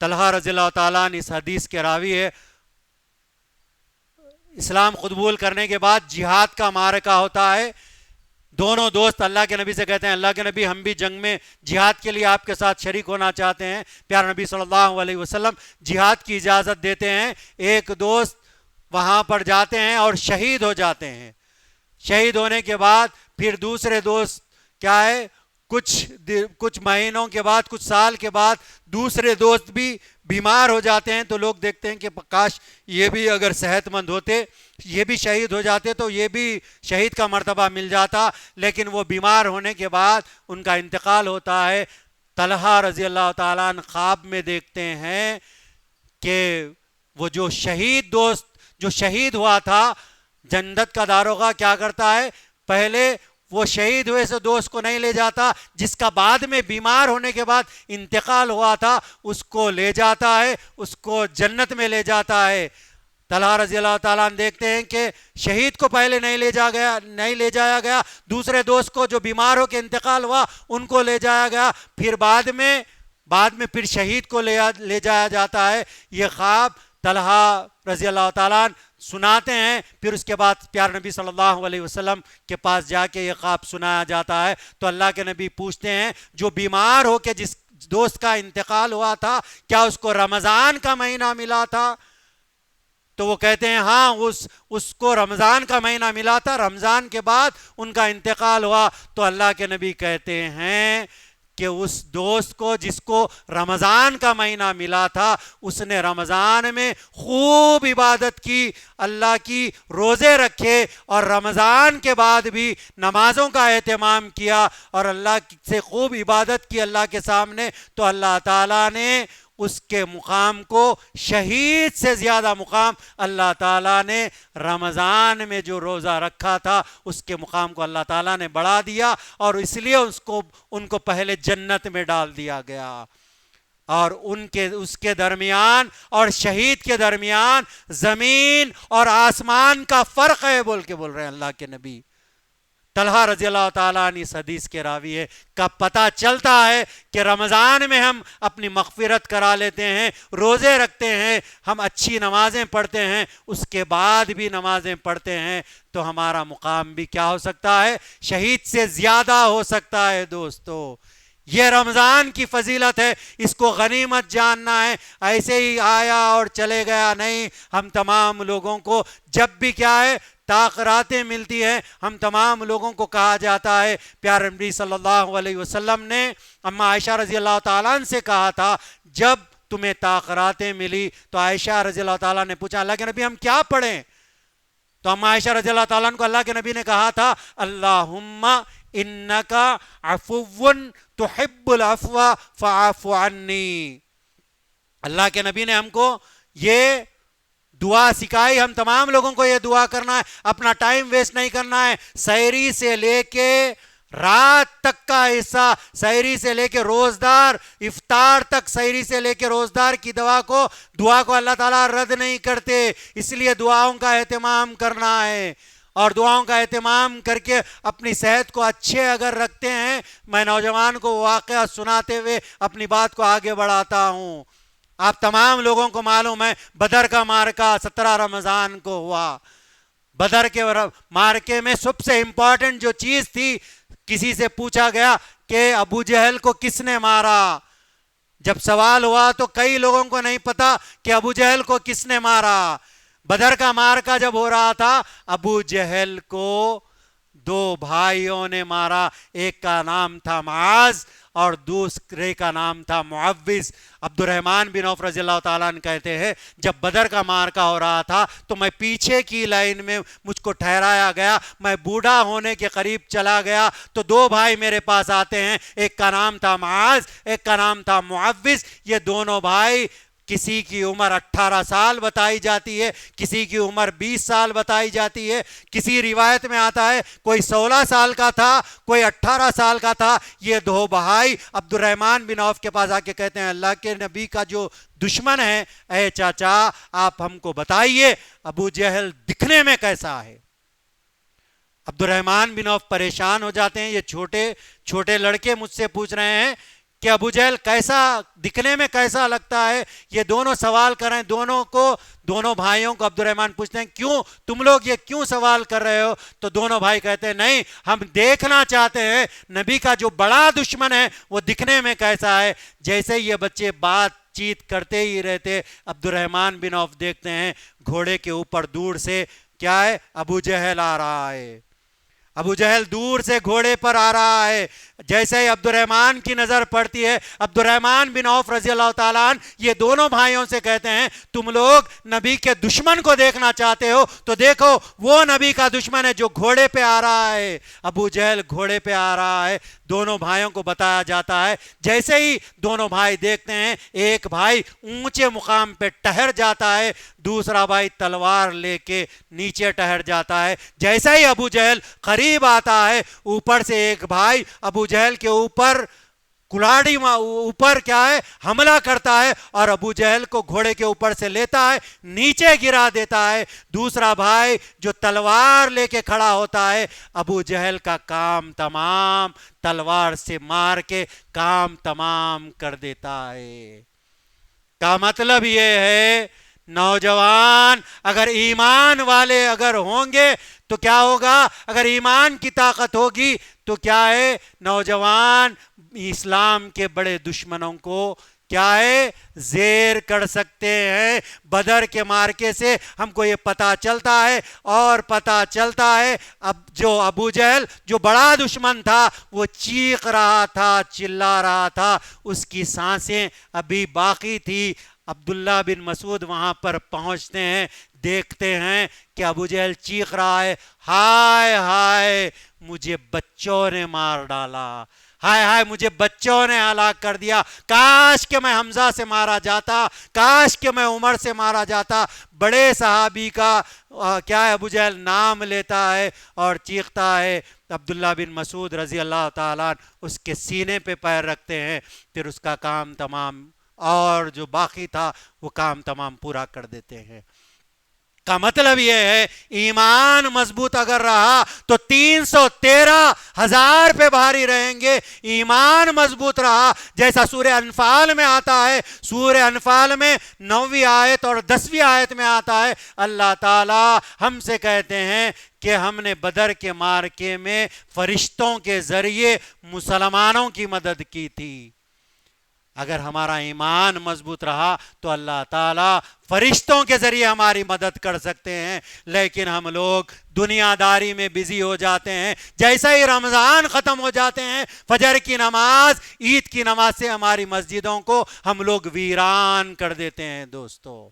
طلحہ رضی اللہ تعالیٰ عنہ اس حدیث کے راوی ہے، اسلام قبول کرنے کے بعد جہاد کا معرکہ ہوتا ہے۔ دونوں دوست اللہ کے نبی سے کہتے ہیں اللہ کے نبی ہم بھی جنگ میں جہاد کے لیے آپ کے ساتھ شریک ہونا چاہتے ہیں۔ پیارے نبی صلی اللہ علیہ وسلم جہاد کی اجازت دیتے ہیں۔ ایک دوست وہاں پر جاتے ہیں اور شہید ہو جاتے ہیں۔ شہید ہونے کے بعد پھر دوسرے دوست کیا ہے، کچھ مہینوں کے بعد، کچھ سال کے بعد دوسرے دوست بھی بیمار ہو جاتے ہیں، تو لوگ دیکھتے ہیں کہ کاش یہ بھی اگر صحت مند ہوتے، یہ بھی شہید ہو جاتے تو یہ بھی شہید کا مرتبہ مل جاتا، لیکن وہ بیمار ہونے کے بعد ان کا انتقال ہوتا ہے۔ طلحہ رضی اللہ تعالیٰ عنہ خواب میں دیکھتے ہیں کہ وہ جو شہید دوست جو شہید ہوا تھا، جنت کا داروغہ کیا کرتا ہے، پہلے وہ شہید ہوئے سے دوست کو نہیں لے جاتا، جس کا بعد میں بیمار ہونے کے بعد انتقال ہوا تھا اس کو لے جاتا ہے، اس کو جنت میں لے جاتا ہے۔ طلحہ رضی اللہ تعالیٰ عنہ دیکھتے ہیں کہ شہید کو پہلے نہیں لے جایا گیا، دوسرے دوست کو جو بیمار ہو کے انتقال ہوا ان کو لے جایا گیا، پھر بعد میں پھر شہید کو لے جایا جاتا ہے۔ یہ خواب طلحہ رضی اللہ تعالیٰ عنہ سناتے ہیں، پھر اس کے بعد پیارے نبی صلی اللہ علیہ وسلم کے پاس جا کے یہ خواب سنایا جاتا ہے، تو اللہ کے نبی پوچھتے ہیں جو بیمار ہو کے جس دوست کا انتقال ہوا تھا کیا اس کو رمضان کا مہینہ ملا تھا؟ تو وہ کہتے ہیں ہاں اس کو رمضان کا مہینہ ملا تھا، رمضان کے بعد ان کا انتقال ہوا۔ تو اللہ کے نبی کہتے ہیں کہ اس دوست کو جس کو رمضان کا مہینہ ملا تھا اس نے رمضان میں خوب عبادت کی، اللہ کی روزے رکھے اور رمضان کے بعد بھی نمازوں کا اہتمام کیا اور اللہ سے خوب عبادت کی اللہ کے سامنے، تو اللہ تعالیٰ نے اس کے مقام کو، شہید سے زیادہ مقام اللہ تعالیٰ نے رمضان میں جو روزہ رکھا تھا اس کے مقام کو اللہ تعالیٰ نے بڑھا دیا، اور اس لیے ان کو پہلے جنت میں ڈال دیا گیا۔ اور اس کے درمیان اور شہید کے درمیان زمین اور آسمان کا فرق ہے بول رہے ہیں اللہ کے نبی۔ طلحہ رضی اللہ تعالیٰ عنہ اس حدیث کے راوی ہے، کا پتہ چلتا ہے کہ رمضان میں ہم اپنی مغفرت کرا لیتے ہیں، روزے رکھتے ہیں، ہم اچھی نمازیں پڑھتے ہیں، اس کے بعد بھی نمازیں پڑھتے ہیں تو ہمارا مقام بھی کیا ہو سکتا ہے؟ شہید سے زیادہ ہو سکتا ہے۔ دوستو یہ رمضان کی فضیلت ہے، اس کو غنیمت جاننا ہے، ایسے ہی آیا اور چلے گیا نہیں۔ ہم تمام لوگوں کو جب بھی کیا ہے تاخراتیں ملتی ہیں، ہم تمام لوگوں کو کہا جاتا ہے، پیارے نبی صلی اللہ علیہ وسلم نے اما عائشہ رضی اللہ تعالیٰ عنہ سے کہا تھا جب تمہیں تاخراتیں ملی تو عائشہ رضی اللہ تعالیٰ نے پوچھا اللہ کے نبی ہم کیا پڑھیں؟ تو اما عائشہ رضی اللہ تعالیٰ عنہ کو اللہ کے نبی نے کہا تھا اللہم انکا عفو تحب العفو فاعف عنی۔ اللہ کے نبی نے ہم کو یہ دعا سکھائی، ہم تمام لوگوں کو یہ دعا کرنا ہے، اپنا ٹائم ویسٹ نہیں کرنا ہے۔ سحری سے لے کے رات تک کا حصہ، سحری سے لے کے روزدار افطار تک، سحری سے لے کے روزدار کی دعا کو اللہ تعالیٰ رد نہیں کرتے، اس لیے دعاؤں کا اہتمام کرنا ہے، اور دعاؤں کا اہتمام کر کے اپنی صحت کو اچھے اگر رکھتے ہیں۔ میں نوجوان کو واقعہ سناتے ہوئے اپنی بات کو آگے بڑھاتا ہوں۔ آپ تمام لوگوں کو معلوم ہے بدر کا معرکہ 17 رمضان کو ہوا۔ بدر کے معرکے میں سب سے امپورٹنٹ جو چیز تھی، کسی سے پوچھا گیا کہ ابو جہل کو کس نے مارا؟ جب سوال ہوا تو کئی لوگوں کو نہیں پتا کہ ابو جہل کو کس نے مارا۔ بدر کا معرکہ جب ہو رہا تھا ابو جہل کو 2 بھائیوں نے مارا، ایک کا نام تھا معاذ اور دوسرے کا نام تھا معوذ۔ عبد الرحمن بن عوف رضی اللہ تعالیٰ عنہ کہتے ہیں جب بدر کا معرکہ ہو رہا تھا تو میں پیچھے کی لائن میں مجھ کو ٹھہرایا گیا، میں بوڑھا ہونے کے قریب چلا گیا تو 2 بھائی میرے پاس آتے ہیں، ایک کا نام تھا معاذ، ایک کا نام تھا معوذ۔ یہ دونوں بھائی کسی کی عمر 18 سال بتائی جاتی ہے، کسی کی عمر 20 سال بتائی جاتی ہے، کسی روایت میں آتا ہے کوئی 16 سال کا تھا، کوئی 18 سال کا تھا۔ یہ 2 بھائی عبد الرحمن بن عوف کے پاس آ کے کہتے ہیں اللہ کے نبی کا جو دشمن ہے، اے چاچا آپ ہم کو بتائیے ابو جہل دکھنے میں کیسا ہے؟ عبد الرحمن بن عوف پریشان ہو جاتے ہیں، یہ چھوٹے لڑکے مجھ سے پوچھ رہے ہیں کہ ابو جہل کیسا دکھنے میں کیسا لگتا ہے؟ یہ دونوں سوال کر رہے ہیں، دونوں بھائیوں کو عبد الرحمن پوچھتے ہیں کیوں تم لوگ یہ کیوں سوال کر رہے ہو؟ تو دونوں بھائی کہتے ہیں نہیں ہم دیکھنا چاہتے ہیں نبی کا جو بڑا دشمن ہے وہ دکھنے میں کیسا ہے۔ جیسے یہ بچے بات چیت کرتے ہی رہتے، عبد الرحمن بن عوف دیکھتے ہیں گھوڑے کے اوپر دور سے کیا ہے ابو جہل آ رہا ہے، ابو جہل دور سے گھوڑے پر آ رہا ہے۔ جیسے ہی عبد الرحمن کی نظر پڑتی ہے، عبد الرحمن بن عوف رضی اللہ تعالیٰ عنہ یہ دونوں بھائیوں سے کہتے ہیں تم لوگ نبی کے دشمن کو دیکھنا چاہتے ہو تو دیکھو وہ نبی کا دشمن ہے جو گھوڑے پہ آ رہا ہے۔ ابو جہل گھوڑے پہ آ رہا ہے، دونوں بھائیوں کو بتایا جاتا ہے۔ جیسے ہی دونوں بھائی دیکھتے ہیں ایک بھائی اونچے مقام پہ ٹہر جاتا ہے، دوسرا بھائی تلوار لے کے نیچے ٹہر جاتا ہے۔ جیسے ہی ابو جہل قریب آتا ہے، اوپر سے ایک بھائی ابو جہل کے اوپر کلاڑی اوپر کیا ہے حملہ کرتا ہے اور ابو جہل کو گھوڑے کے اوپر سے لیتا ہے، نیچے گرا دیتا ہے۔ دوسرا بھائی جو تلوار لے کے کھڑا ہوتا ہے، ابو جہل کا کام تمام تلوار سے مار کے کام تمام کر دیتا ہے۔ کا مطلب یہ ہے نوجوان اگر ایمان والے اگر ہوں گے تو کیا ہوگا؟ اگر ایمان کی طاقت ہوگی تو کیا ہے نوجوان اسلام کے بڑے دشمنوں کو کیا ہے؟ زیر کر سکتے ہیں۔ بدر کے مارکے سے ہم کو یہ پتا چلتا ہے، اور پتا چلتا ہے اب جو ابو جہل جو بڑا دشمن تھا وہ چیخ رہا تھا، چلا رہا تھا، اس کی سانسیں ابھی باقی تھی۔ عبداللہ بن مسعود وہاں پر پہنچتے ہیں، دیکھتے ہیں کہ ابو جہل چیخ رہا ہے، ہائے ہائے مجھے بچوں نے مار ڈالا، ہائے ہائے مجھے بچوں نے ہلاک کر دیا، کاش کہ میں حمزہ سے مارا جاتا، کاش کہ میں عمر سے مارا جاتا۔ بڑے صحابی کا کیا ہے، ابو جہل نام لیتا ہے اور چیختا ہے۔ عبداللہ بن مسعود رضی اللہ تعالیٰ اس کے سینے پہ پیر رکھتے ہیں، پھر اس کا کام تمام، اور جو باقی تھا وہ کام تمام پورا کر دیتے ہیں۔ کا مطلب یہ ہے ایمان مضبوط اگر رہا تو 313,000 پہ بھاری رہیں گے۔ ایمان مضبوط رہا، جیسا سورہ انفال میں آتا ہے، سورہ انفال میں 9ویں آیت اور 10ویں آیت میں آتا ہے، اللہ تعالی ہم سے کہتے ہیں کہ ہم نے بدر کے مارکے میں فرشتوں کے ذریعے مسلمانوں کی مدد کی تھی۔ اگر ہمارا ایمان مضبوط رہا تو اللہ تعالیٰ فرشتوں کے ذریعے ہماری مدد کر سکتے ہیں، لیکن ہم لوگ دنیا داری میں بزی ہو جاتے ہیں۔ جیسا ہی رمضان ختم ہو جاتے ہیں، فجر کی نماز، عید کی نماز سے ہماری مسجدوں کو ہم لوگ ویران کر دیتے ہیں۔ دوستو،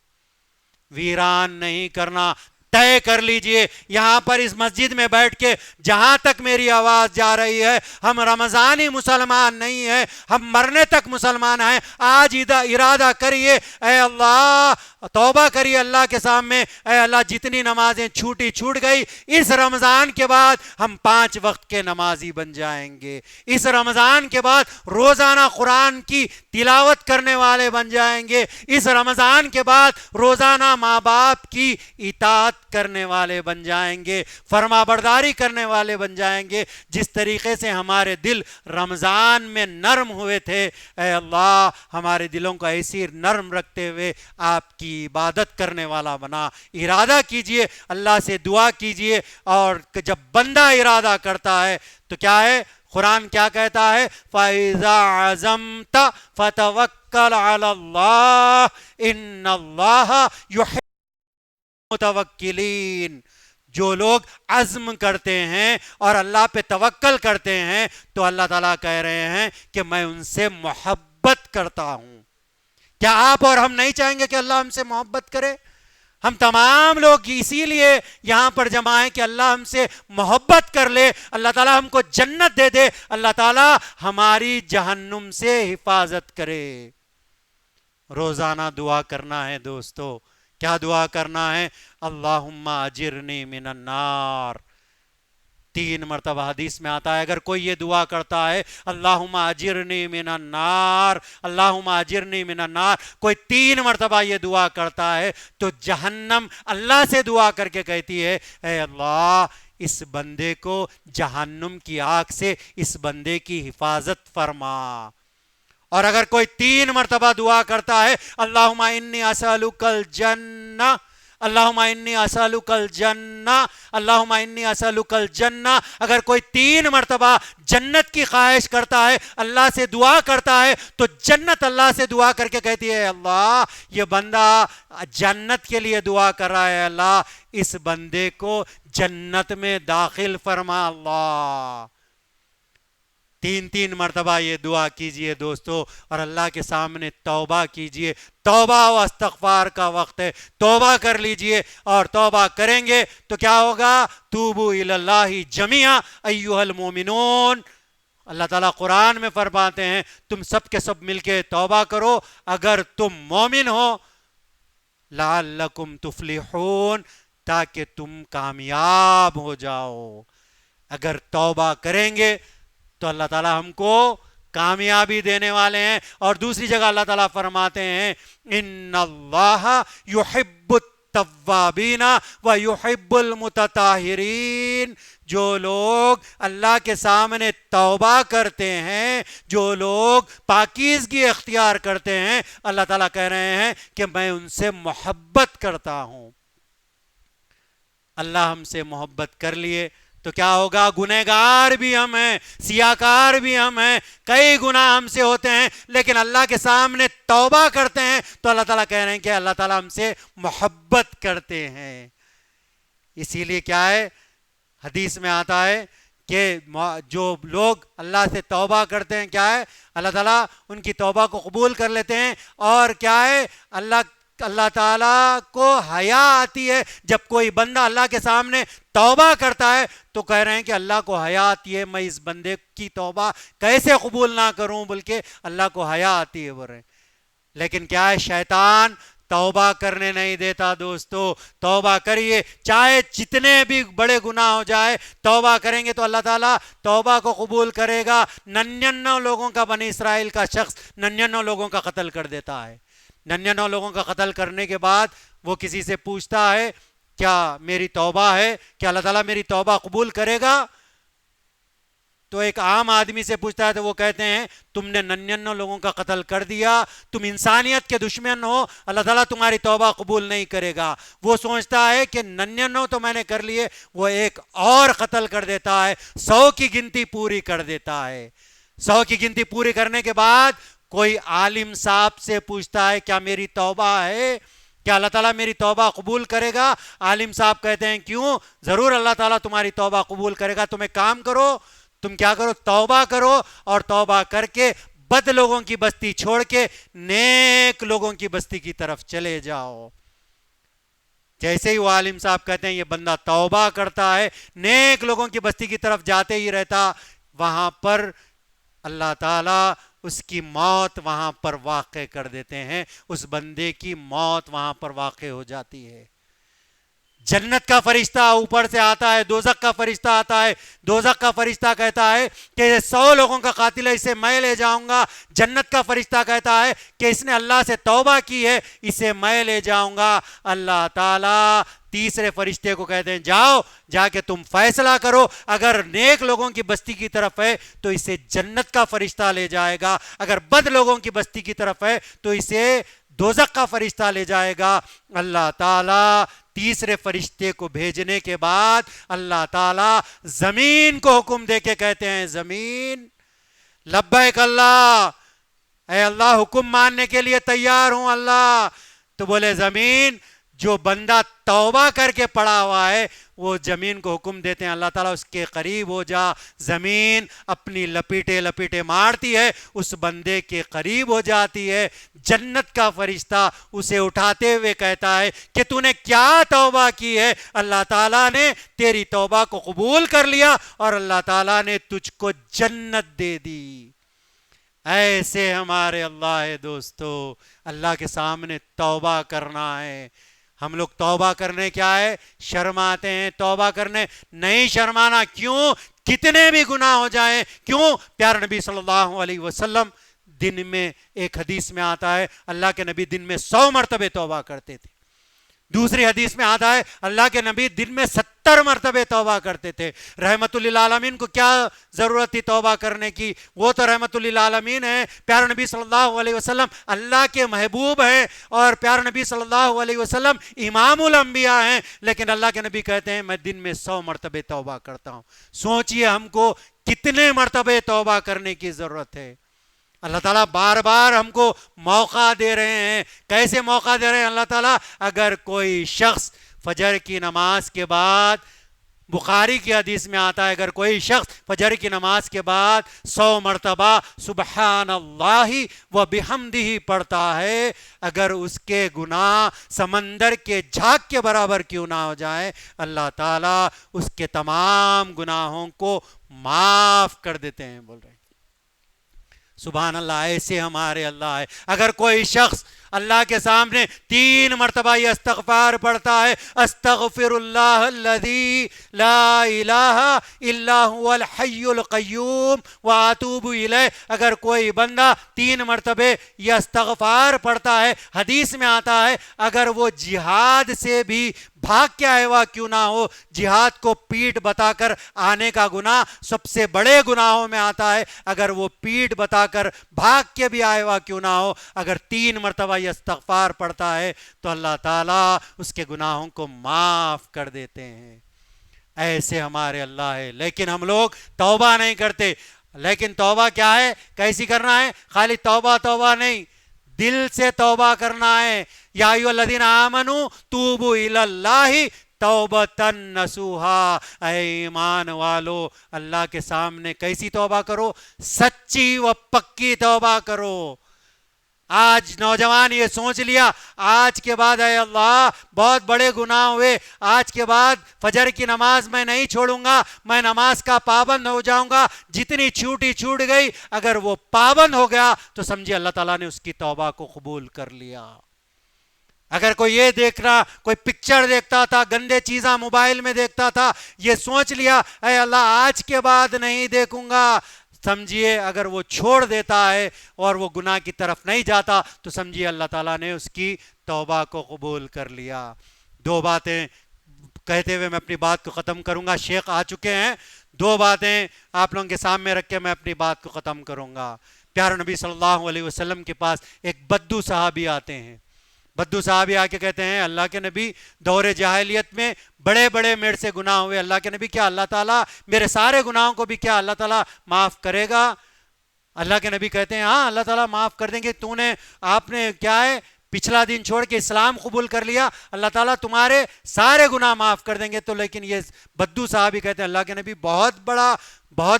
ویران نہیں کرنا، طے کر لیجئے یہاں پر اس مسجد میں بیٹھ کے جہاں تک میری آواز جا رہی ہے، ہم رمضانی مسلمان نہیں ہیں، ہم مرنے تک مسلمان ہیں۔ آج ارادہ کریے، اے اللہ، توبہ کریے اللہ کے سامنے، اے اللہ جتنی نمازیں چھوٹ گئی، اس رمضان کے بعد ہم 5 وقت کے نمازی بن جائیں گے۔ اس رمضان کے بعد روزانہ قرآن کی تلاوت کرنے والے بن جائیں گے۔ اس رمضان کے بعد روزانہ ماں باپ کی اطاعت کرنے والے بن جائیں گے، فرما برداری کرنے والے بن جائیں گے۔ جس طریقے سے ہمارے دل رمضان میں نرم ہوئے تھے، اے اللہ ہمارے دلوں کو ایسی نرم رکھتے ہوئے آپ کی عبادت کرنے والا بنا۔ ارادہ کیجئے، اللہ سے دعا کیجئے، اور جب بندہ ارادہ کرتا ہے تو کیا ہے، قرآن کیا کہتا ہے، فَإِذَا عَزَمْتَ فَتَوَكَّلْ عَلَى اللَّهِ إِنَّ اللَّهَ يُحِبُّ متوکلین۔ جو لوگ عزم کرتے ہیں اور اللہ پہ توکل کرتے ہیں تو اللہ تعالیٰ کہہ رہے ہیں کہ میں ان سے محبت کرتا ہوں۔ کیا آپ اور ہم نہیں چاہیں گے کہ اللہ ہم سے محبت کرے؟ ہم تمام لوگ اسی لیے یہاں پر جمع ہیں کہ اللہ ہم سے محبت کر لے، اللہ تعالیٰ ہم کو جنت دے دے، اللہ تعالیٰ ہماری جہنم سے حفاظت کرے۔ روزانہ دعا کرنا ہے دوستو۔ کیا دعا کرنا ہے؟ اللہم اجرنی من النار۔ 3 مرتبہ حدیث میں آتا ہے، اگر کوئی یہ دعا کرتا ہے اللہم اجرنی من النار، اللہم اجرنی من النار، کوئی 3 مرتبہ یہ دعا کرتا ہے تو جہنم اللہ سے دعا کر کے کہتی ہے، اے اللہ اس بندے کو جہنم کی آگ سے اس بندے کی حفاظت فرما۔ اور اگر کوئی 3 مرتبہ دعا کرتا ہے اللہم انی اسألک الجنہ، اللہم انی اسألک الجنہ، اللہم انی اسألک الجنہ، اگر کوئی 3 مرتبہ جنت کی خواہش کرتا ہے، اللہ سے دعا کرتا ہے، تو جنت اللہ سے دعا کر کے کہتی ہے، اللہ یہ بندہ جنت کے لیے دعا کر رہا ہے، اللہ اس بندے کو جنت میں داخل فرما اللہ۔ 3 مرتبہ یہ دعا کیجئے دوستو، اور اللہ کے سامنے توبہ کیجئے۔ توبہ و استغفار کا وقت ہے، توبہ کر لیجئے، اور توبہ کریں گے تو کیا ہوگا؟ توبو الی اللہ جمیعا ایھا المومنون۔ اللہ تعالیٰ قرآن میں فرماتے ہیں تم سب کے سب مل کے توبہ کرو اگر تم مومن ہو، لعلکم تفلحون، تاکہ تم کامیاب ہو جاؤ۔ اگر توبہ کریں گے تو اللہ تعالیٰ ہم کو کامیابی دینے والے ہیں۔ اور دوسری جگہ اللہ تعالیٰ فرماتے ہیں ان اللہ یحب التوابین ویحب المتطہرین۔ جو لوگ اللہ کے سامنے توبہ کرتے ہیں، جو لوگ پاکیزگی اختیار کرتے ہیں، اللہ تعالیٰ کہہ رہے ہیں کہ میں ان سے محبت کرتا ہوں۔ اللہ ہم سے محبت کر لیے تو کیا ہوگا؟ گنہگار بھی ہم ہیں، سیاکار بھی ہم ہیں، کئی گناہ ہم سے ہوتے ہیں، لیکن اللہ کے سامنے توبہ کرتے ہیں تو اللہ تعالیٰ کہہ رہے ہیں کہ اللہ تعالیٰ ہم سے محبت کرتے ہیں۔ اسی لیے کیا ہے، حدیث میں آتا ہے کہ جو لوگ اللہ سے توبہ کرتے ہیں کیا ہے، اللہ تعالیٰ ان کی توبہ کو قبول کر لیتے ہیں، اور کیا ہے، اللہ تعالیٰ کو حیا آتی ہے جب کوئی بندہ اللہ کے سامنے توبہ کرتا ہے تو کہہ رہے ہیں کہ اللہ کو حیا آتی ہے، میں اس بندے کی توبہ کیسے قبول نہ کروں، بلکہ اللہ کو حیا آتی ہے، بول رہے ہیں۔ لیکن کیا ہے، شیطان توبہ کرنے نہیں دیتا۔ دوستو توبہ کریے، چاہے جتنے بھی بڑے گناہ ہو جائے، توبہ کریں گے تو اللہ تعالیٰ توبہ کو قبول کرے گا۔ 99 لوگوں کا، بنی اسرائیل کا شخص 99 لوگوں کا قتل کر دیتا ہے، 99 لوگوں کا قتل کرنے کے بعد وہ کسی سے پوچھتا ہے کیا میری توبہ ہے، کیا اللہ تعالیٰ میری توبہ قبول کرے گا؟ تو ایک عام آدمی سے پوچھتا ہے تو وہ کہتے ہیں تم نے 99 لوگوں کا قتل کر دیا، تم انسانیت کے دشمن ہو، اللہ تعالیٰ تمہاری توبہ قبول نہیں کرے گا۔ وہ سوچتا ہے کہ 99 تو میں نے کر لیے، وہ ایک اور قتل کر دیتا ہے، 100 کی گنتی پوری کر دیتا ہے۔ 100 کی گنتی پوری کرنے کے بعد کوئی عالم صاحب سے پوچھتا ہے کیا میری توبہ ہے، کیا اللہ تعالیٰ میری توبہ قبول کرے گا؟ عالم صاحب کہتے ہیں کیوں، ضرور اللہ تعالیٰ تمہاری توبہ قبول کرے گا، تم ایک کام کرو، تم کیا کرو، توبہ کرو، اور توبہ کر کے بد لوگوں کی بستی چھوڑ کے نیک لوگوں کی بستی کی طرف چلے جاؤ۔ جیسے ہی وہ عالم صاحب کہتے ہیں یہ بندہ توبہ کرتا ہے، نیک لوگوں کی بستی کی طرف جاتے ہی رہتا، وہاں پر اللہ تعالیٰ اس کی موت وہاں پر واقع کر دیتے ہیں، اس بندے کی موت وہاں پر واقع ہو جاتی ہے۔ جنت کا فرشتہ اوپر سے آتا ہے، دوزخ کا فرشتہ آتا ہے، دوزخ کا فرشتہ کہتا ہے کہ یہ 100 لوگوں کا قاتل ہے، اسے میں لے جاؤں گا۔ جنت کا فرشتہ کہتا ہے کہ اس نے اللہ سے توبہ کی ہے، اسے میں لے جاؤں گا۔ اللہ تعالیٰ تیسرے فرشتے کو کہتے ہیں جاؤ، جا کے تم فیصلہ کرو، اگر نیک لوگوں کی بستی کی طرف ہے تو اسے جنت کا فرشتہ لے جائے گا، اگر بد لوگوں کی بستی کی طرف ہے تو اسے دوزخ کا فرشتہ لے جائے گا۔ اللہ تعالیٰ تیسرے فرشتے کو بھیجنے کے بعد اللہ تعالیٰ زمین کو حکم دے کے کہتے ہیں زمین لبیک اللہ، اے اللہ حکم ماننے کے لیے تیار ہوں اللہ۔ تو بولے زمین، جو بندہ توبہ کر کے پڑا ہوا ہے وہ زمین کو حکم دیتے ہیں اللہ تعالیٰ اس کے قریب ہو جا۔ زمین اپنی لپیٹے مارتی ہے، اس بندے کے قریب ہو جاتی ہے۔ جنت کا فرشتہ اسے اٹھاتے ہوئے کہتا ہے کہ تو نے کیا توبہ کی ہے، اللہ تعالیٰ نے تیری توبہ کو قبول کر لیا اور اللہ تعالیٰ نے تجھ کو جنت دے دی۔ ایسے ہمارے اللہ ہے دوستو، اللہ کے سامنے توبہ کرنا ہے۔ ہم لوگ توبہ کرنے کیا ہے شرماتے ہیں، توبہ کرنے نہیں شرمانا۔ کیوں؟ کتنے بھی گناہ ہو جائیں، کیوں؟ پیارے نبی صلی اللہ علیہ وسلم دن میں، ایک حدیث میں آتا ہے اللہ کے نبی دن میں 100 مرتبہ توبہ کرتے تھے، دوسری حدیث میں آتا ہے اللہ کے نبی دن میں 70 مرتبہ توبہ کرتے تھے۔ رحمت للعالمین کو کیا ضرورت تھی توبہ کرنے کی، وہ تو رحمت للعالمین ہے۔ پیارے نبی صلی اللہ علیہ وسلم اللہ کے محبوب ہیں، اور پیارے نبی صلی اللہ علیہ وسلم امام الانبیاء ہیں، لیکن اللہ کے نبی کہتے ہیں میں دن میں 100 مرتبہ توبہ کرتا ہوں۔ سوچئے ہم کو کتنے مرتبہ توبہ کرنے کی ضرورت ہے۔ اللہ تعالیٰ بار بار ہم کو موقع دے رہے ہیں۔ کیسے موقع دے رہے ہیں اللہ تعالیٰ؟ اگر کوئی شخص فجر کی نماز کے بعد، بخاری کی حدیث میں آتا ہے، اگر کوئی شخص فجر کی نماز کے بعد 100 مرتبہ سبحان اللہ و بحمدہ پڑھتا ہے، اگر اس کے گناہ سمندر کے جھاگ کے برابر کیوں نہ ہو جائے، اللہ تعالیٰ اس کے تمام گناہوں کو معاف کر دیتے ہیں۔ بول رہے ہیں سبحان اللہ، ایسے ہمارے اللہ ہے۔ اگر کوئی شخص اللہ کے سامنے 3 مرتبہ یہ استغفار پڑھتا ہے، استغفر اللہ الذی لا الہ الا هو الحی القیوم واتوب الیہ، اگر کوئی بندہ 3 مرتبہ یہ استغفار پڑھتا ہے، حدیث میں آتا ہے اگر وہ جہاد سے بھی بھاگ کے آئے ہوا کیوں نہ ہو، جہاد کو پیٹ بتا کر آنے کا گناہ سب سے بڑے گناہوں میں آتا ہے، اگر وہ پیٹ بتا کر بھاگ کے بھی آئے ہوا کیوں نہ ہو، اگر 3 مرتبہ یہ استغفار پڑھتا ہے تو اللہ تعالیٰ اس کے گناہوں کو معاف کر دیتے ہیں۔ ایسے ہمارے اللہ ہے. لیکن ہم لوگ توبہ نہیں کرتے. لیکن توبہ کیا ہے, کیسی کرنا ہے؟ خالی توبہ توبہ نہیں, دل سے توبہ کرنا ہے. یا ایھا الذین آمنوا توبوا الی اللہ توبۃ نصوحا, اے ایمان والو اللہ کے سامنے کیسی توبہ کرو؟ سچی و پکی توبہ کرو. آج نوجوان یہ سوچ لیا آج کے بعد اے اللہ بہت بڑے گناہ ہوئے, آج کے بعد فجر کی نماز میں نہیں چھوڑوں گا, میں نماز کا پابند ہو جاؤں گا. جتنی چھوٹی چھوٹ گئی, اگر وہ پابند ہو گیا تو سمجھے اللہ تعالیٰ نے اس کی توبہ کو قبول کر لیا. اگر کوئی یہ دیکھنا, کوئی پکچر دیکھتا تھا, گندے چیزاں موبائل میں دیکھتا تھا, یہ سوچ لیا اے اللہ آج کے بعد نہیں دیکھوں گا, سمجھیے اگر وہ چھوڑ دیتا ہے اور وہ گناہ کی طرف نہیں جاتا تو سمجھیے اللہ تعالیٰ نے اس کی توبہ کو قبول کر لیا. دو باتیں کہتے ہوئے میں اپنی بات کو ختم کروں گا. شیخ آ چکے ہیں, دو باتیں آپ لوگوں کے سامنے رکھ کے میں اپنی بات کو ختم کروں گا. پیارے نبی صلی اللہ علیہ وسلم کے پاس ایک بدو صحابی آتے ہیں. بدو صحابی آ کے کہتے ہیں اللہ کے نبی دور جاہلیت میں بڑے بڑے میرے سے گناہ ہوئے, اللہ کے نبی کیا اللہ تعالیٰ میرے سارے گناہوں کو بھی کیا اللہ تعالیٰ معاف کرے گا؟ اللہ کے نبی کہتے ہیں ہاں اللہ تعالیٰ معاف کر دیں گے. آپ نے کیا ہے پچھلا دن چھوڑ کے اسلام قبول کر لیا, اللہ تعالیٰ تمہارے سارے گناہ معاف کر دیں گے. تو لیکن یہ بدو صحابی کہتے ہیں اللہ کے نبی بہت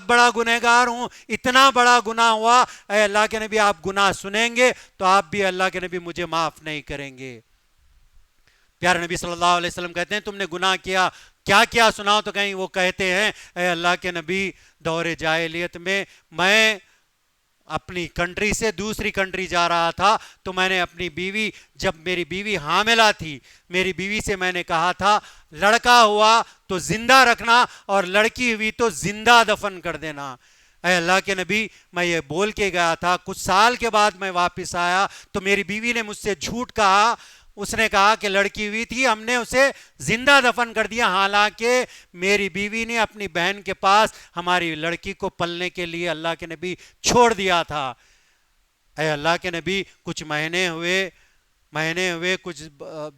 بڑا گنہگار ہوں, اتنا بڑا گناہ ہوا, اے اللہ کے نبی آپ گناہ سنیں گے تو آپ بھی اللہ کے نبی مجھے معاف نہیں کریں گے. پیارے نبی صلی اللہ علیہ وسلم کہتے ہیں تم نے گناہ کیا, کیا کیا سناؤ؟ تو کہیں وہ کہتے ہیں اے اللہ کے نبی دور جاہلیت میں اپنی کنٹری سے دوسری کنٹری جا رہا تھا تو میں نے اپنی بیوی, جب میری بیوی حاملہ تھی, میری بیوی سے میں نے کہا تھا لڑکا ہوا تو زندہ رکھنا اور لڑکی ہوئی تو زندہ دفن کر دینا. اے اللہ کے نبی میں یہ بول کے گیا تھا, کچھ سال کے بعد میں واپس آیا تو میری بیوی نے مجھ سے جھوٹ کہا, اس نے کہا کہ لڑکی ہوئی تھی, ہم نے اسے زندہ دفن کر دیا, حالانکہ میری بیوی نے اپنی بہن کے پاس ہماری لڑکی کو پلنے کے لیے اللہ کے نبی چھوڑ دیا تھا. اے اللہ کے نبی کچھ مہینے ہوئے کچھ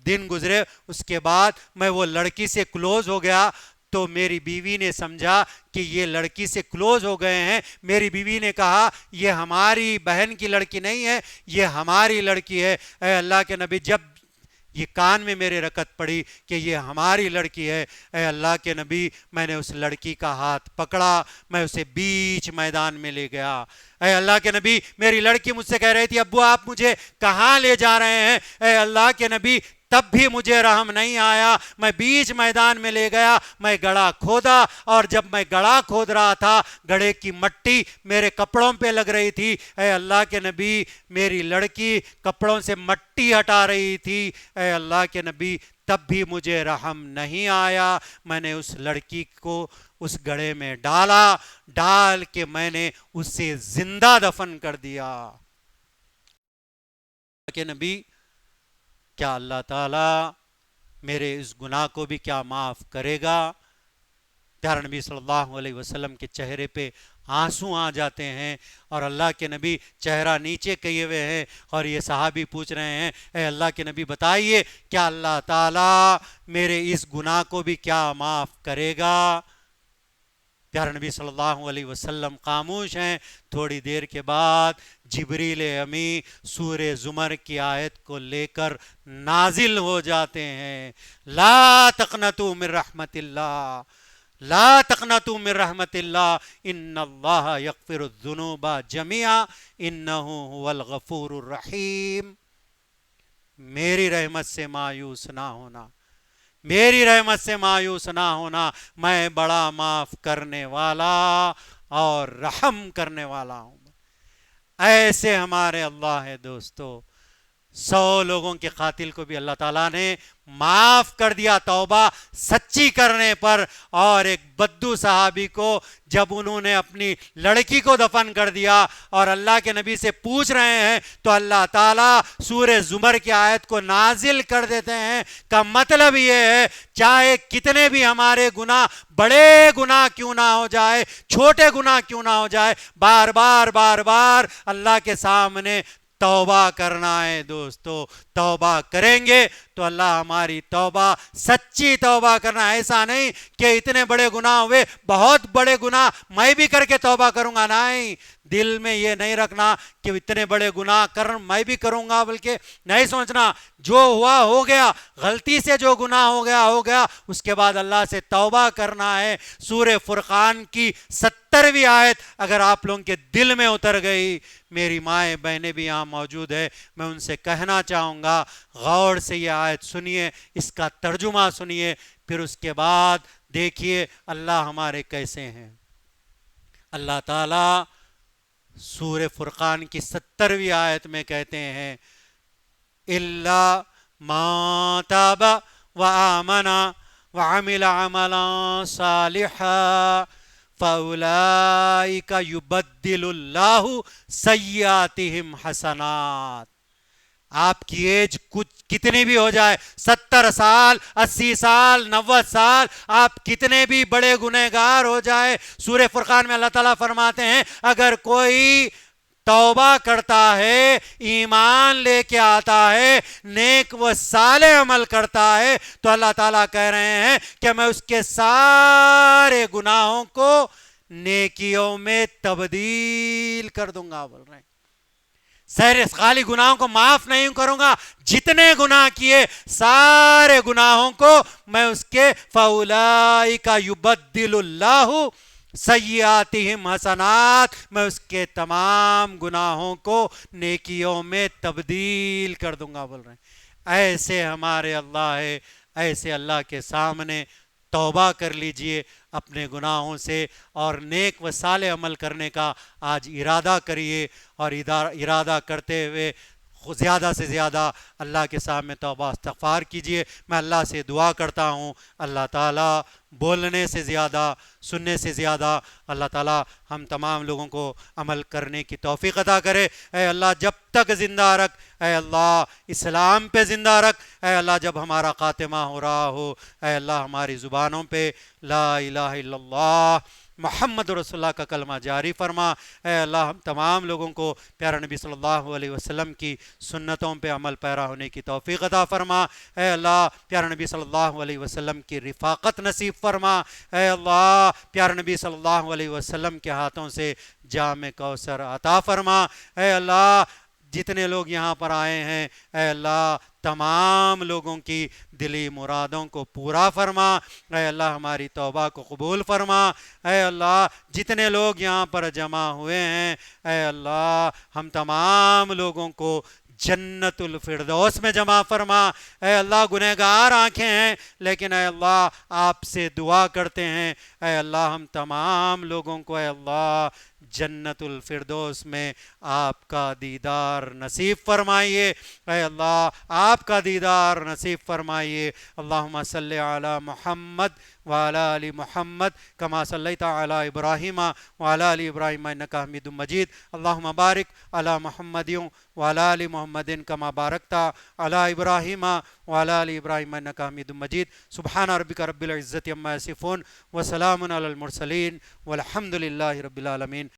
دن گزرے, اس کے بعد میں وہ لڑکی سے کلوز ہو گیا تو میری بیوی نے سمجھا کہ یہ لڑکی سے کلوز ہو گئے ہیں. میری بیوی نے کہا یہ ہماری بہن کی لڑکی نہیں ہے, یہ ہماری لڑکی ہے. اے اللہ کے نبی جب یہ کان میں میرے رکت پڑی کہ یہ ہماری لڑکی ہے, اے اللہ کے نبی میں نے اس لڑکی کا ہاتھ پکڑا, میں اسے بیچ میدان میں لے گیا. اے اللہ کے نبی میری لڑکی مجھ سے کہہ رہی تھی ابو آپ مجھے کہاں لے جا رہے ہیں؟ اے اللہ کے نبی تب بھی مجھے رحم نہیں آیا, میں بیچ میدان میں لے گیا, میں گڑھا کھودا, اور جب میں گڑھا کھود رہا تھا گڑھے کی مٹی میرے کپڑوں پہ لگ رہی تھی. اے اللہ کے نبی میری لڑکی کپڑوں سے مٹی ہٹا رہی تھی, اے اللہ کے نبی تب بھی مجھے رحم نہیں آیا. میں نے اس لڑکی کو اس گڑھے میں ڈال کے میں نے اسے زندہ دفن کر دیا. کہ نبی کیا اللہ تعالیٰ میرے اس گناہ کو بھی کیا معاف کرے گا؟ پیارے نبی صلی اللہ علیہ وسلم کے چہرے پہ آنسو آ جاتے ہیں, اور اللہ کے نبی چہرہ نیچے کیے ہوئے ہیں, اور یہ صحابی پوچھ رہے ہیں اے اللہ کے نبی بتائیے کیا اللہ تعالیٰ میرے اس گناہ کو بھی کیا معاف کرے گا؟ پیارے نبی صلی اللہ علیہ وسلم خاموش ہیں. تھوڑی دیر کے بعد جبریل امی سورہ زمر کی آیت کو لے کر نازل ہو جاتے ہیں, لا تقنطوا من رحمت اللہ, لا تقنطوا من رحمت اللہ, ان اللہ یغفر الذنوب جميعا انہ هو الغفور الرحیم. میری رحمت سے مایوس نہ ہونا, میری رحمت سے مایوس نہ ہونا, میں بڑا معاف کرنے والا اور رحم کرنے والا ہوں. ایسے ہمارے اللہ ہے دوستو. 100 لوگوں کے قاتل کو بھی اللہ تعالیٰ نے معاف کر دیا توبہ سچی کرنے پر, اور ایک بدو صحابی کو جب انہوں نے اپنی لڑکی کو دفن کر دیا اور اللہ کے نبی سے پوچھ رہے ہیں تو اللہ تعالیٰ سورہ زمر کی آیت کو نازل کر دیتے ہیں. کا مطلب یہ ہے چاہے کتنے بھی ہمارے گناہ, بڑے گناہ کیوں نہ ہو جائے, چھوٹے گناہ کیوں نہ ہو جائے, بار بار اللہ کے سامنے توبہ کرنا ہے دوستو. توبہ کریں گے تو اللہ ہماری توبہ سچی توبہ کرنا. ایسا نہیں کہ اتنے بڑے گناہ ہوئے, بہت بڑے گناہ میں بھی کر کے توبہ کروں گا. نہیں, دل میں یہ نہیں رکھنا کہ اتنے بڑے گناہ میں بھی کروں گا, بلکہ نہیں سوچنا جو ہوا ہو گیا, غلطی سے جو گناہ ہو گیا, اس کے بعد اللہ سے توبہ کرنا ہے. سورہ فرقان کی 70ویں آیت اگر آپ لوگوں کے دل میں اتر گئی, میری مائیں بہنیں بھی یہاں موجود ہے, میں ان سے کہنا چاہوں گا غور سے یہ آیت سنیے, اس کا ترجمہ سنیے, پھر اس کے بعد دیکھیے اللہ ہمارے کیسے ہیں. اللہ تعالیٰ سورہ فرقان کی 70ویں آیت میں کہتے ہیں اِلَّا مَا تَابَ وَآمَنَ وَعَمِلَ عَمَلًا صَالِحًا فَأُولَئِكَ يُبَدِّلُ اللَّهُ سَيِّئَاتِهِمْ حَسَنَاتٍ. آپ کی ایج کتنی بھی ہو جائے, 70 سال, 80 سال, 90 سال, آپ کتنے بھی بڑے گنہگار ہو جائے, سورہ فرقان میں اللہ تعالیٰ فرماتے ہیں اگر کوئی توبہ کرتا ہے, ایمان لے کے آتا ہے, نیک و صالح عمل کرتا ہے, تو اللہ تعالیٰ کہہ رہے ہیں کہ میں اس کے سارے گناہوں کو نیکیوں میں تبدیل کر دوں گا. بول رہے ہیں خالی گناہوں کو معاف نہیں کروں گا, جتنے گناہ کیے سارے گناہوں کو میں اس کے فَأُولَئِكَ يُبَدِّلُ اللَّهُ سَيِّئَاتِهِمْ حَسَنَاتٍ, میں اس کے تمام گناہوں کو نیکیوں میں تبدیل کر دوں گا. بول رہے ہیں ایسے ہمارے اللہ ہے, ایسے اللہ کے سامنے توبہ کر لیجئے اپنے گناہوں سے, اور نیک و صالح عمل کرنے کا آج ارادہ کریے, اور ارادہ کرتے ہوئے زیادہ سے زیادہ اللہ کے سامنے توبہ استغفار کیجئے. میں اللہ سے دعا کرتا ہوں اللہ تعالیٰ بولنے سے زیادہ, سننے سے زیادہ اللہ تعالیٰ ہم تمام لوگوں کو عمل کرنے کی توفیق عطا کرے. اے اللہ جب تک زندہ رکھ, اے اللہ اسلام پہ زندہ رکھ, اے اللہ جب ہمارا خاتمہ ہو رہا ہو, اے اللہ ہماری زبانوں پہ لا الہ الا اللہ محمد رسول اللہ کا کلمہ جاری فرما. اے اللہ ہم تمام لوگوں کو پیارا نبی صلی اللہ علیہ وسلم کی سنتوں پہ عمل پیرا ہونے کی توفیق عطا فرما. اے اللہ پیارا نبی صلی اللہ علیہ وسلم کی رفاقت نصیب فرما. اے اللہ پیارا نبی صلی اللہ علیہ وسلم کے ہاتھوں سے جام کوثر عطا فرما. اے اللہ جتنے لوگ یہاں پر آئے ہیں, اے اللہ تمام لوگوں کی دلی مرادوں کو پورا فرما. اے اللہ ہماری توبہ کو قبول فرما. اے اللہ جتنے لوگ یہاں پر جمع ہوئے ہیں, اے اللہ ہم تمام لوگوں کو جنت الفردوس میں جمع فرما. اے اللہ گنہگار آنکھیں ہیں, لیکن اے اللہ آپ سے دعا کرتے ہیں, اے اللہ ہم تمام لوگوں کو اے اللہ جنت الفردوس میں آپ کا دیدار نصیب فرمائیے. اے اللہ آپ کا دیدار نصیب فرمائیے. اللہم صلی علی محمد وعلی آل محمد کما صلیت علی ابراہیم وعلی آل ابراہیم انک حمید مجید. اللہم بارک علی محمد وعلی آل محمد کما بارکت علی ابراہیم وعلی آل ابراہیم انک حمید مجید. سبحان ربک رب العزت عما یصفون وسلام علی المرسلین والحمد للہ رب العالمین.